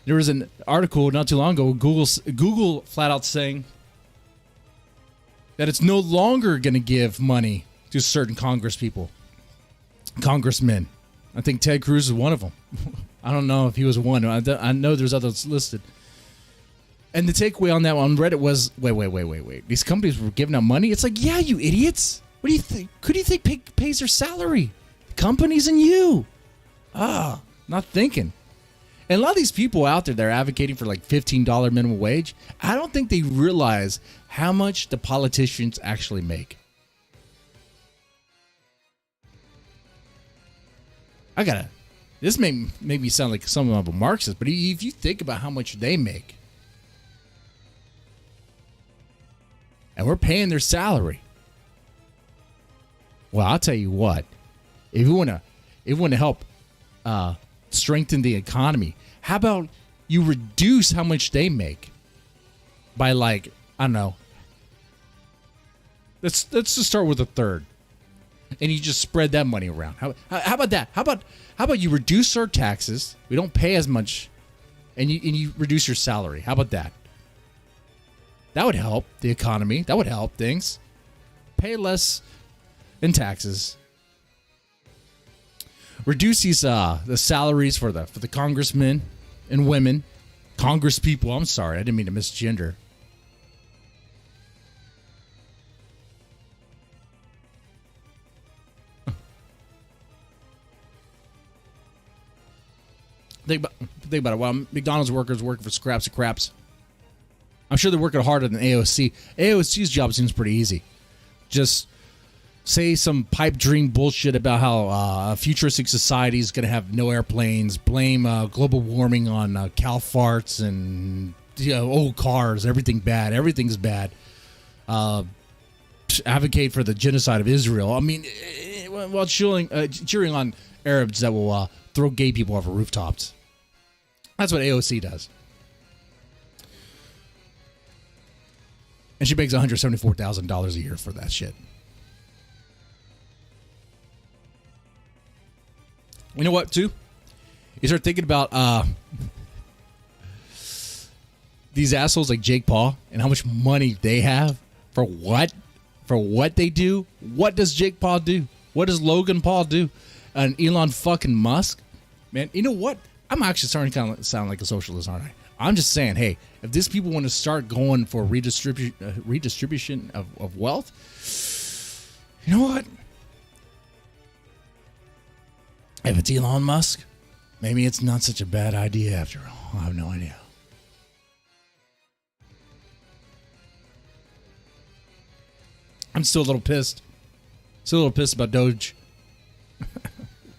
there was an article not too long ago, Google flat out saying that it's no longer going to give money to certain congressmen. I think Ted Cruz is one of them. I don't know if he was one. I know there's others listed. And the takeaway on that one on Reddit was, wait. These companies were giving out money? It's like, yeah, you idiots. What do you think? Who do you think pays their salary? Companies and you. Not thinking. And a lot of these people out there that are advocating for like $15 minimum wage, I don't think they realize how much the politicians actually make. This may make me sound like someone of a Marxist, but if you think about how much they make, and we're paying their salary, well, I'll tell you what. If you want to help strengthen the economy, how about you reduce how much they make by, like, I don't know. Let's just start with a third, and you just spread that money around. How about that? How about you reduce our taxes? We don't pay as much, and you reduce your salary. How about that? That would help the economy. That would help things. Pay less in taxes. Reduce these the salaries for the congressmen and women, Congress people. I'm sorry, I didn't mean to misgender. Think about it. While McDonald's workers working for scraps of craps, I'm sure they're working harder than AOC. AOC's job seems pretty easy. Just say some pipe dream bullshit about how a futuristic society is going to have no airplanes, blame global warming on cow farts and old cars, everything's bad. Advocate for the genocide of Israel. I mean, while cheering on Arabs that will throw gay people off of rooftops. That's what AOC does. And she makes $174,000 a year for that shit. You know what, too? You start thinking about these assholes like Jake Paul and how much money they have for what? For what they do? What does Jake Paul do? What does Logan Paul do? And Elon fucking Musk? Man, you know what? I'm actually starting to kind of sound like a socialist, aren't I? I'm just saying, hey, if these people want to start going for redistribution of wealth, you know what? If it's Elon Musk, maybe it's not such a bad idea after all. I have no idea. I'm still a little pissed. Still a little pissed about Doge.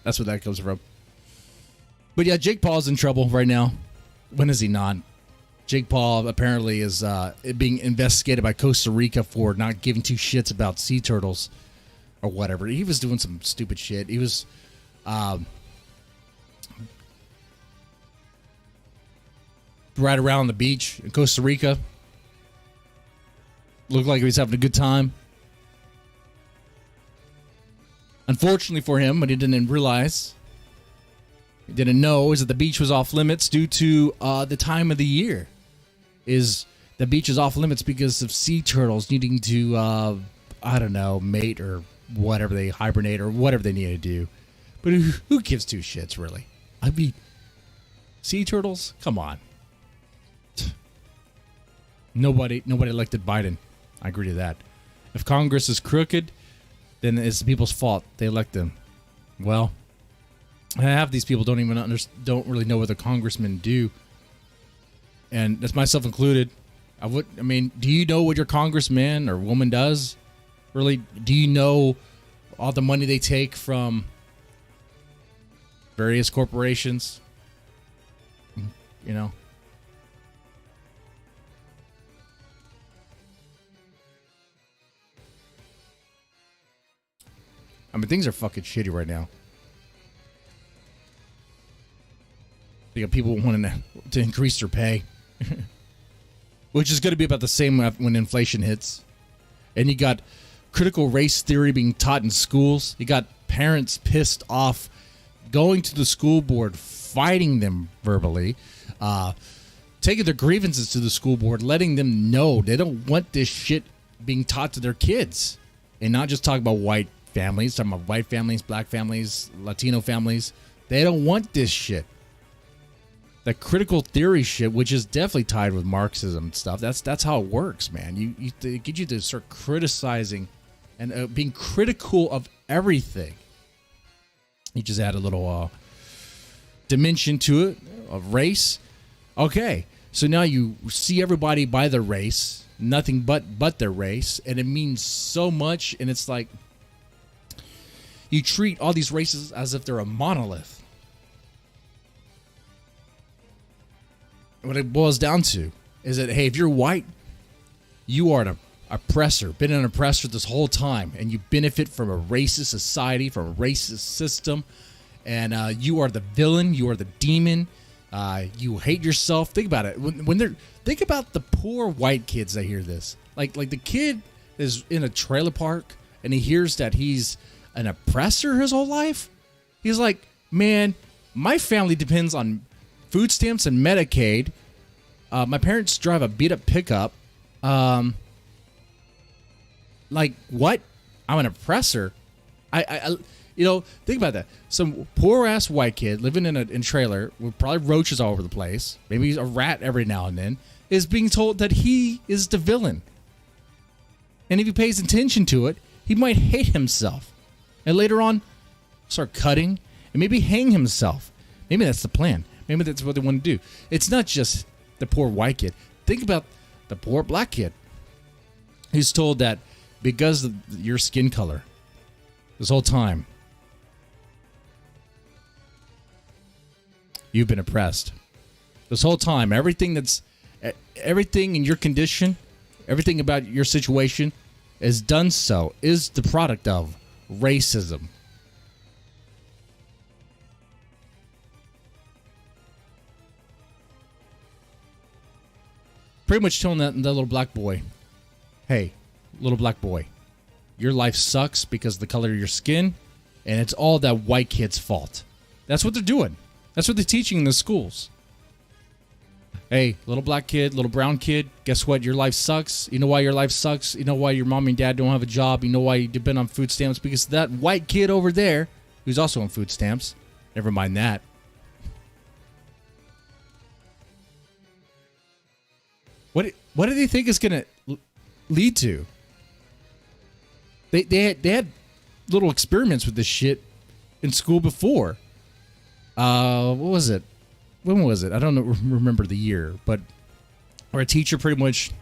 That's where that comes from. But yeah, Jake Paul's in trouble right now. When is he not? Jake Paul apparently is being investigated by Costa Rica for not giving two shits about sea turtles or whatever. He was doing some stupid shit. He was right around the beach in Costa Rica. Looked like he was having a good time. Unfortunately for him, what he didn't realize, he didn't know, is that the beach was off limits due to the time of the year. Is the beach is off limits because of sea turtles needing to, I don't know, mate or whatever, they hibernate or whatever they need to do. But who gives two shits, really? I mean, sea turtles? Come on. Nobody elected Biden. I agree to that. If Congress is crooked, then it's the people's fault. They elect them. Well, half these people don't really know what the congressmen do, and that's myself included. Do you know what your congressman or woman does? Really, do you know all the money they take from various corporations? You know. I mean, things are fucking shitty right now. You got people wanting to increase their pay, which is going to be about the same when inflation hits. And you got critical race theory being taught in schools. You got parents pissed off going to the school board, fighting them verbally, taking their grievances to the school board, letting them know they don't want this shit being taught to their kids, and not just talk about white families, talking about white families, black families, Latino families. They don't want this shit. The critical theory shit, which is definitely tied with Marxism stuff. That's how it works, man. It gets you to start criticizing and being critical of everything. You just add a little dimension to it of race. Okay, so now you see everybody by their race, nothing but their race, and it means so much. And it's like you treat all these races as if they're a monolith. What it boils down to is that, hey, if you're white, you are an oppressor, been an oppressor this whole time, and you benefit from a racist society, from a racist system, and you are the villain, you are the demon, you hate yourself. Think about it. Think about the poor white kids that hear this. Like the kid is in a trailer park and he hears that he's an oppressor his whole life. He's like, man, my family depends on food stamps and Medicaid. My parents drive a beat up pickup. Like what? I'm an oppressor. I think about that. Some poor ass white kid living in a trailer with probably roaches all over the place, maybe a rat every now and then, is being told that he is the villain. And if he pays attention to it, he might hate himself. And later on, start cutting and maybe hang himself. Maybe that's the plan. Maybe that's what they want to do. It's not just the poor white kid. Think about the poor black kid who's told that because of your skin color, this whole time, you've been oppressed. This whole time, everything in your condition, everything about your situation is the product of racism. Pretty much telling that little black boy, hey, little black boy, your life sucks because of the color of your skin, and it's all that white kid's fault. That's what they're doing. That's what they're teaching in the schools. Hey, little black kid, little brown kid, guess what? Your life sucks. You know why your life sucks? You know why your mom and dad don't have a job? You know why you depend on food stamps? Because that white kid over there, who's also on food stamps, never mind that. What do they think is going to lead to? They had little experiments with this shit in school before. What was it? When was it? I don't remember the year, but where a teacher pretty much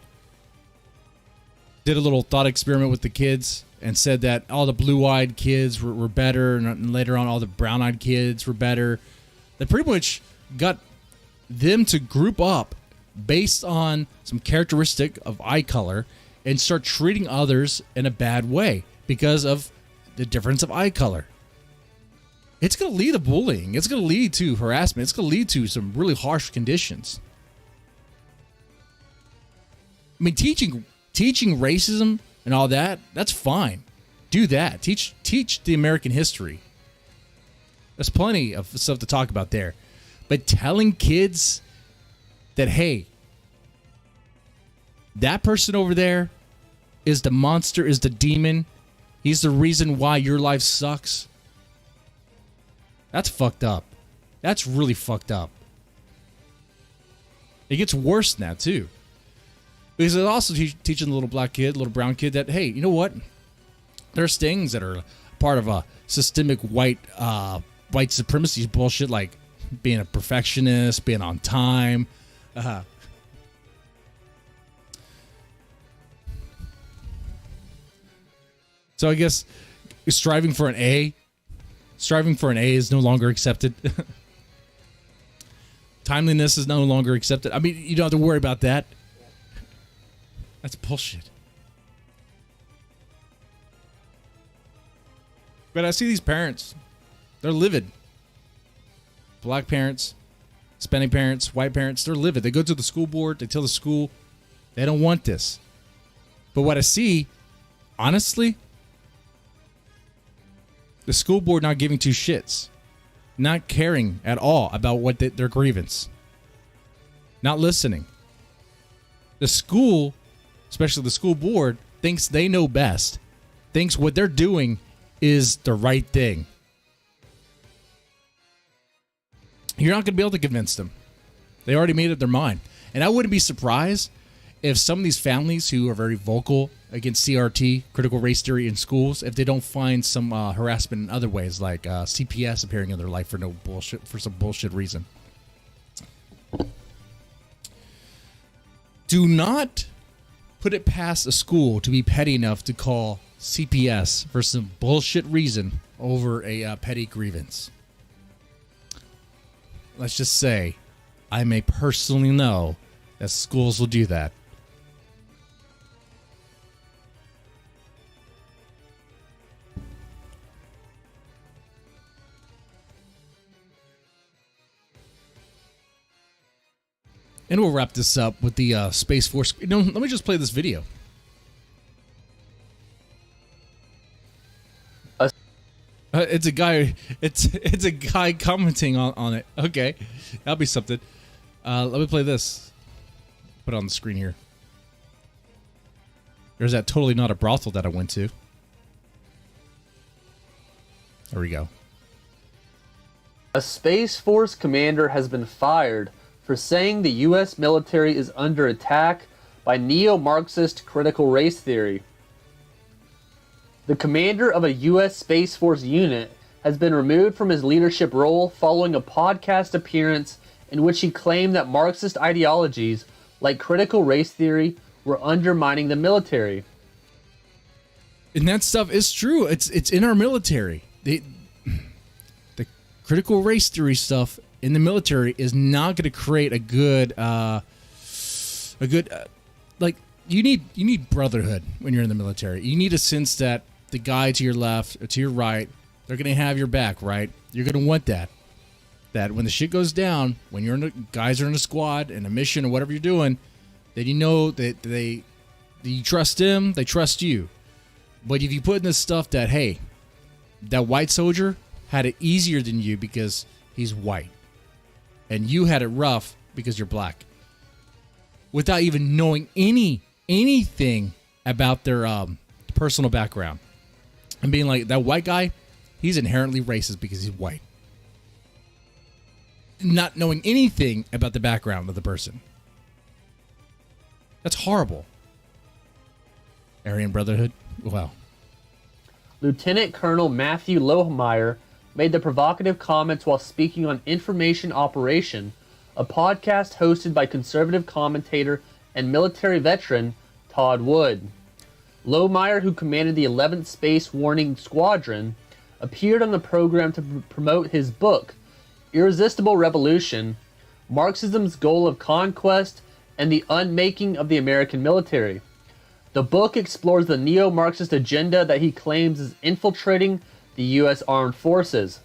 did a little thought experiment with the kids and said that all the blue-eyed kids were better, and later on all the brown-eyed kids were better. They pretty much got them to group up based on some characteristic of eye color and start treating others in a bad way because of the difference of eye color. It's going to lead to bullying. It's going to lead to harassment. It's going to lead to some really harsh conditions. I mean, teaching racism and all that, that's fine. Do that. Teach the American history. There's plenty of stuff to talk about there. But telling kids that, hey, that person over there is the monster, is the demon. He's the reason why your life sucks. That's fucked up. That's really fucked up. It gets worse than that, too. Because it's also teaching the little black kid, little brown kid that, hey, you know what? There's things that are part of a systemic white supremacy bullshit, like being a perfectionist, being on time. So I guess striving for an A is no longer accepted. Timeliness is no longer accepted. I mean, you don't have to worry about that. That's bullshit. But I see these parents. They're livid. Black parents, Hispanic parents, white parents, they're livid. They go to the school board. They tell the school they don't want this. But what I see, honestly, the school board not giving two shits. Not caring at all about what their grievance. Not listening. The school, especially the school board, thinks they know best, thinks what they're doing is the right thing. You're not going to be able to convince them. They already made up their mind. And I wouldn't be surprised if some of these families who are very vocal against CRT, critical race theory in schools, if they don't find some harassment in other ways, like CPS appearing in their life for some bullshit reason. Do not put it past a school to be petty enough to call CPS for some bullshit reason over a petty grievance. Let's just say I may personally know that schools will do that. And we'll wrap this up with the Space Force. No, let me just play this video. It's a guy. It's a guy commenting on it. Okay, that'll be something. Let me play this. Put it on the screen here. There's that totally not a brothel that I went to. There we go. A Space Force commander has been fired for saying the U.S. military is under attack by neo-Marxist critical race theory. The commander of a U.S. Space Force unit has been removed from his leadership role following a podcast appearance in which he claimed that Marxist ideologies like critical race theory were undermining the military. And that stuff is true. It's in our military. The critical race theory stuff in the military is not going to create a good like you need brotherhood when you're in the military. You need a sense that the guy to your left or to your right, they're going to have your back, right? You're going to want that. That when the shit goes down, when guys are in a squad and a mission or whatever you're doing, then you know that you trust them, they trust you. But if you put in this stuff that, hey, that white soldier had it easier than you because he's white, and you had it rough because you're black, without even knowing anything about their personal background, and being like, that white guy, he's inherently racist because he's white. Not knowing anything about the background of the person. That's horrible. Aryan Brotherhood? Wow. Lieutenant Colonel Matthew Lohmeyer made the provocative comments while speaking on Information Operation, a podcast hosted by conservative commentator and military veteran Todd Wood. Lohmeyer, who commanded the 11th Space Warning Squadron, appeared on the program to promote his book, Irresistible Revolution, Marxism's Goal of Conquest and the Unmaking of the American Military. The book explores the neo-Marxist agenda that he claims is infiltrating the U.S. Armed Forces.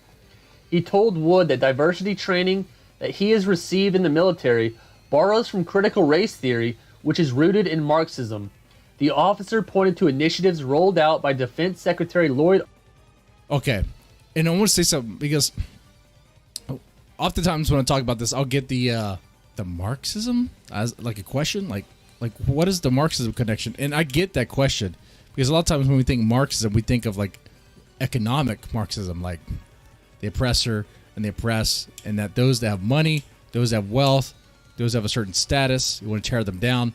He told Wood that diversity training that he has received in the military borrows from critical race theory, which is rooted in Marxism. The officer pointed to initiatives rolled out by Defense Secretary Lloyd. Okay, and I want to say something because oftentimes when I talk about this, I'll get the Marxism as like a question, like what is the Marxism connection? And I get that question because a lot of times when we think Marxism, we think of like economic Marxism, like the oppressor and the oppressed, and that those that have money, those that have wealth, those that have a certain status, you want to tear them down.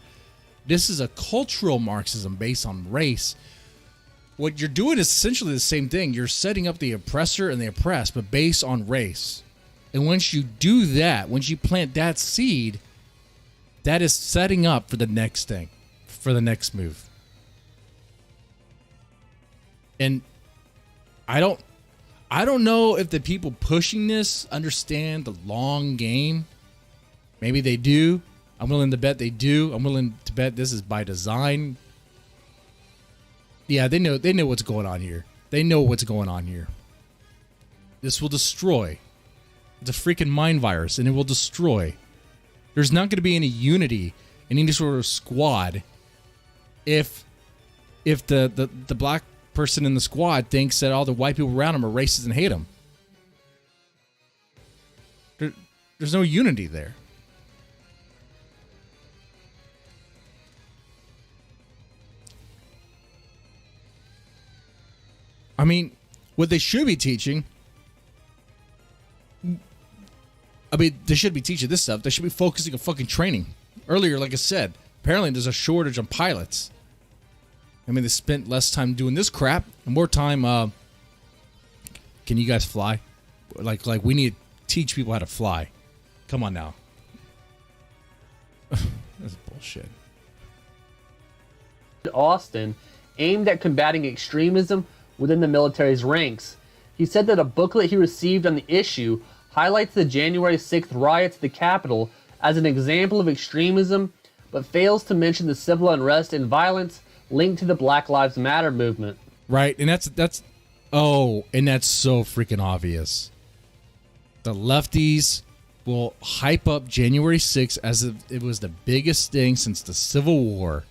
This is a cultural Marxism based on race. What you're doing is essentially the same thing. You're setting up the oppressor and the oppressed, but based on race. And once you do that, once you plant that seed, that is setting up for the next thing, for the next move. And I don't know if the people pushing this understand the long game. Maybe they do. I'm willing to bet they do. I'm willing to bet this is by design. Yeah, they know what's going on here. They know what's going on here. This will destroy. It's a freaking mind virus, and it will destroy. There's not going to be any unity in any sort of squad if the black person in the squad thinks that all the white people around him are racist and hate him. There's no unity there. I mean, what they should be teaching. I mean, they should be teaching this stuff. They should be focusing on fucking training. Earlier, like I said, apparently there's a shortage on pilots. I mean, they spent less time doing this crap and more time. Can you guys fly? Like we need to teach people how to fly. Come on now. That's bullshit. Austin, aimed at combating extremism within the military's ranks. He said that a booklet he received on the issue highlights the January 6th riots at the Capitol as an example of extremism, but fails to mention the civil unrest and violence linked to the Black Lives Matter movement. Right, and that's so freaking obvious. The lefties will hype up January 6th as if it was the biggest thing since the Civil War.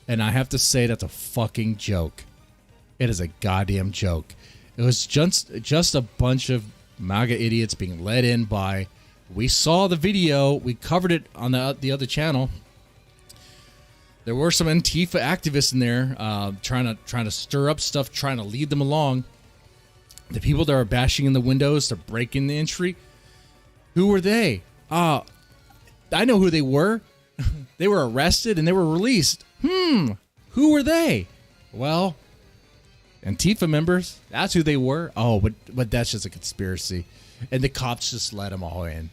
And I have to say that's a fucking joke. It is a goddamn joke. It was just a bunch of MAGA idiots being led in by. We saw the video. We covered it on the other channel. There were some Antifa activists in there trying to stir up stuff, trying to lead them along. The people that are bashing in the windows to break in the entry. Who were they? I know who they were. They were arrested and they were released. Who were they? Well, Antifa members. That's who they were. Oh, but that's just a conspiracy. And the cops just let them all in.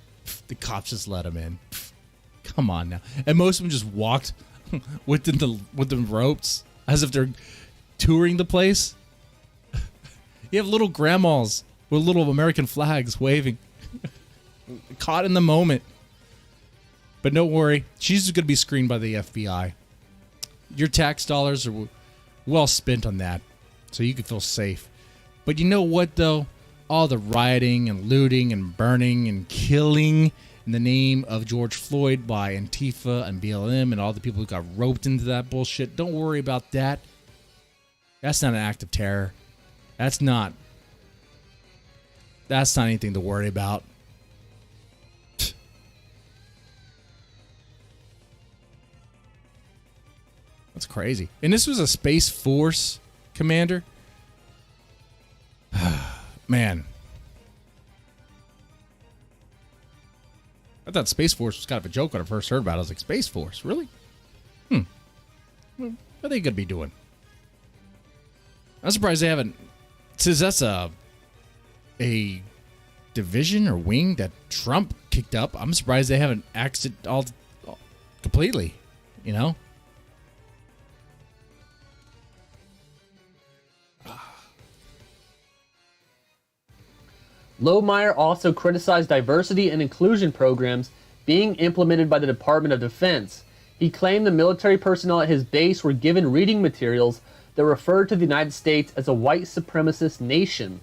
The cops just let them in. Come on now. And most of them just walked with the ropes as if they're touring the place. You have little grandmas with little American flags waving. Caught in the moment. But don't worry. She's just going to be screened by the FBI. Your tax dollars are well spent on that. So you can feel safe. But you know what, though? All the rioting and looting and burning and killing in the name of George Floyd by Antifa and BLM and all the people who got roped into that bullshit. Don't worry about that. That's not an act of terror. That's not anything to worry about. That's crazy. And this was a Space Force commander. Man. I thought Space Force was kind of a joke when I first heard about it. I was like, Space Force? Really? What are they going to be doing? I'm surprised they haven't... Since that's a division or wing that Trump kicked up, I'm surprised they haven't axed it all completely, you know? Lohmeyer also criticized diversity and inclusion programs being implemented by the Department of Defense. He claimed the military personnel at his base were given reading materials that referred to the United States as a white supremacist nation.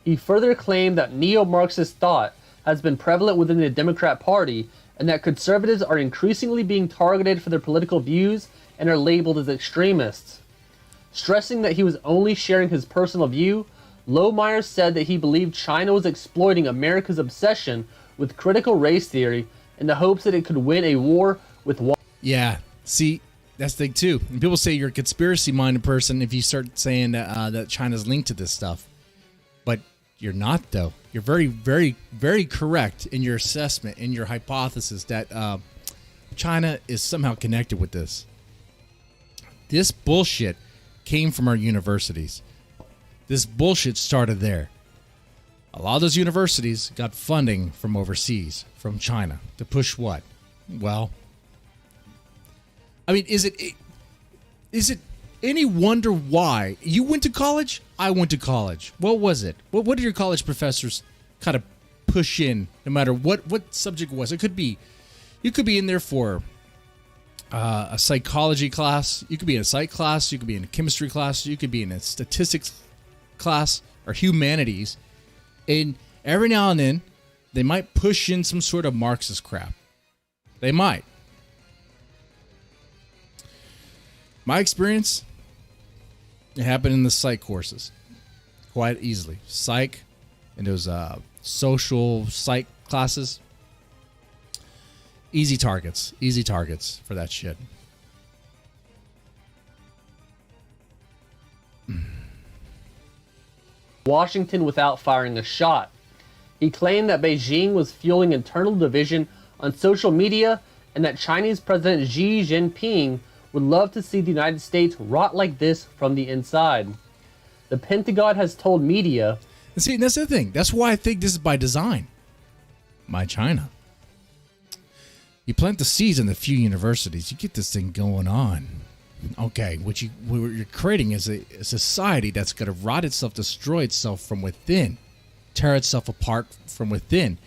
He further claimed that neo-Marxist thought has been prevalent within the Democrat Party and that conservatives are increasingly being targeted for their political views and are labeled as extremists. Stressing that he was only sharing his personal view, Lohmeyer said that he believed China was exploiting America's obsession with critical race theory in the hopes that it could win a war with one. Yeah, see, that's the thing too. And people say you're a conspiracy-minded person if you start saying that China's linked to this stuff. But you're not, though. You're very, very, very correct in your assessment, in your hypothesis that China is somehow connected with this. This bullshit came from our universities. This bullshit started there. A lot of those universities got funding from overseas, from China, to push what? Well, I mean, is it any wonder why? You went to college? I went to college. What was it? What did your college professors kind of push in, no matter what subject it was? It could be, you could be in there for a psychology class. You could be in a psych class. You could be in a chemistry class. You could be in a statistics class or humanities. And every now and then, they might push in some sort of Marxist crap. They might. My experience, it happened in the psych courses quite easily. Psych and those social psych classes. Easy targets for that shit. Washington without firing a shot. He claimed that Beijing was fueling internal division on social media and that Chinese President Xi Jinping would love to see the United States rot like this from the inside. The Pentagon has told media... And see, that's the thing. That's why I think this is by design. By China. You plant the seeds in the few universities, you get this thing going on. Okay, what you're creating is a society that's going to rot itself, destroy itself from within, tear itself apart from within.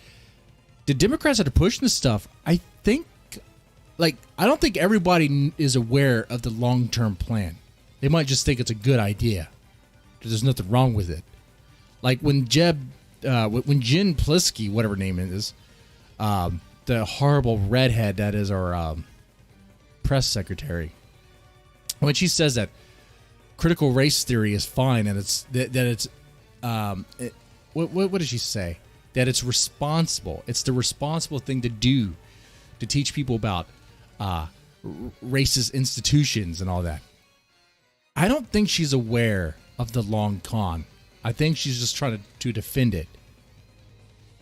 The Democrats that are pushing this stuff, I don't think everybody is aware of the long-term plan. They might just think it's a good idea. There's nothing wrong with it. Like when Jen Plisky, whatever her name is, the horrible redhead that is our press secretary, when she says that critical race theory is fine and what did she say? That it's responsible. It's the responsible thing to do to teach people about racist institutions and all that. I don't think she's aware of the long con. I think she's just trying to defend it.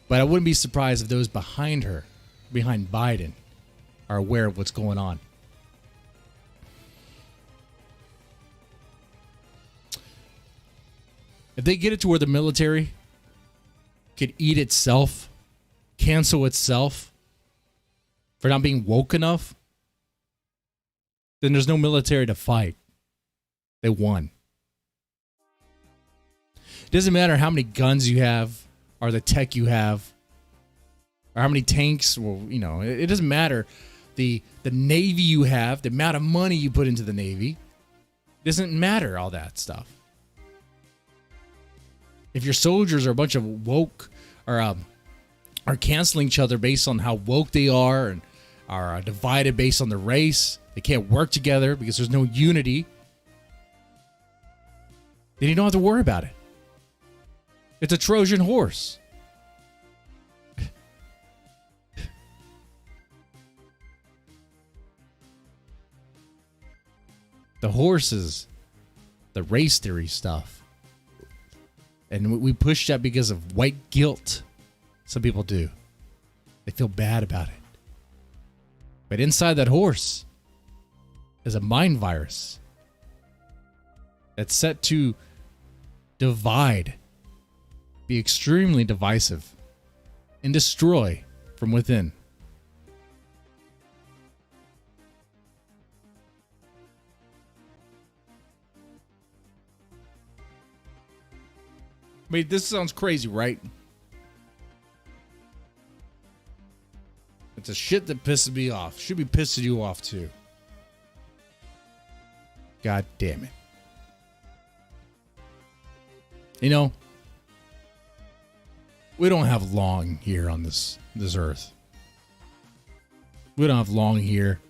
But I wouldn't be surprised if those behind her, behind Biden, are aware of what's going on. If they get it to where the military could eat itself, cancel itself for not being woke enough, then there's no military to fight. They won. It doesn't matter how many guns you have or the tech you have or how many tanks. Well, it doesn't matter the Navy you have, the amount of money you put into the Navy. It doesn't matter all that stuff. If your soldiers are a bunch of woke or are canceling each other based on how woke they are and are divided based on the race, they can't work together because there's no unity, then you don't have to worry about it. It's a Trojan horse. The horse is the race theory stuff. And we push that because of white guilt. Some people do. They feel bad about it. But inside that horse is a mind virus that's set to divide, be extremely divisive, and destroy from within. I mean, this sounds crazy, right? It's a shit that pisses me off. Should be pissing you off too. God damn it. We don't have long here on this earth. We don't have long here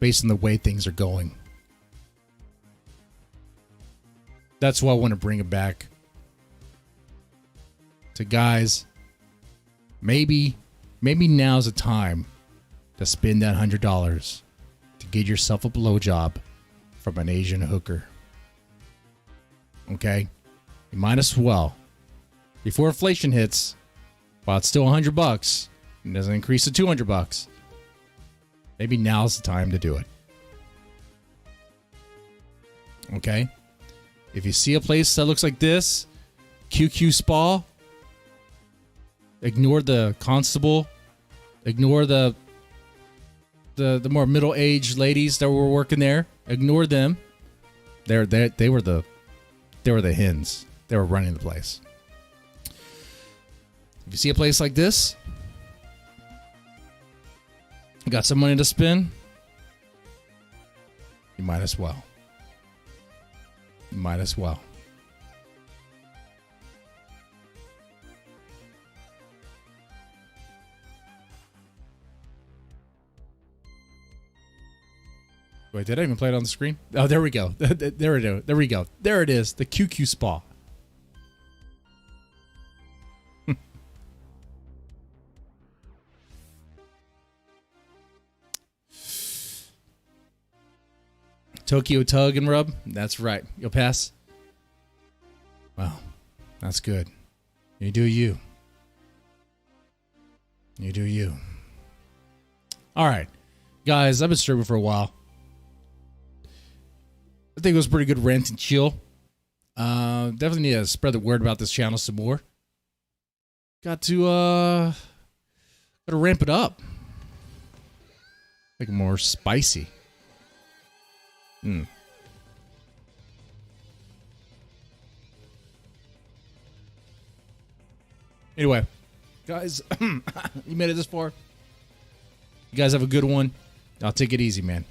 based on the way things are going. That's why I want to bring it back to guys. Maybe now's the time to spend that $100 to get yourself a blowjob from an Asian hooker. Okay? You might as well. Before inflation hits, while it's still $100, it doesn't increase to $200. Maybe now's the time to do it. Okay? If you see a place that looks like this, QQ Spa, ignore the constable, ignore the more middle-aged ladies that were working there. Ignore them. They were the hens. They were running the place. If you see a place like this, you got some money to spend, you might as well. You might as well. Wait, did I even play it on the screen? Oh, there we go. There we go. There it is. The QQ Spa. Tokyo Tug and Rub. That's right. You'll pass. Well, that's good. You do you. You do you. All right. Guys, I've been streaming for a while. I think it was a pretty good rant and chill. Definitely need to spread the word about this channel some more. Got to ramp it up. Make it more spicy. Anyway, guys, you made it this far. You guys have a good one. I'll take it easy, man.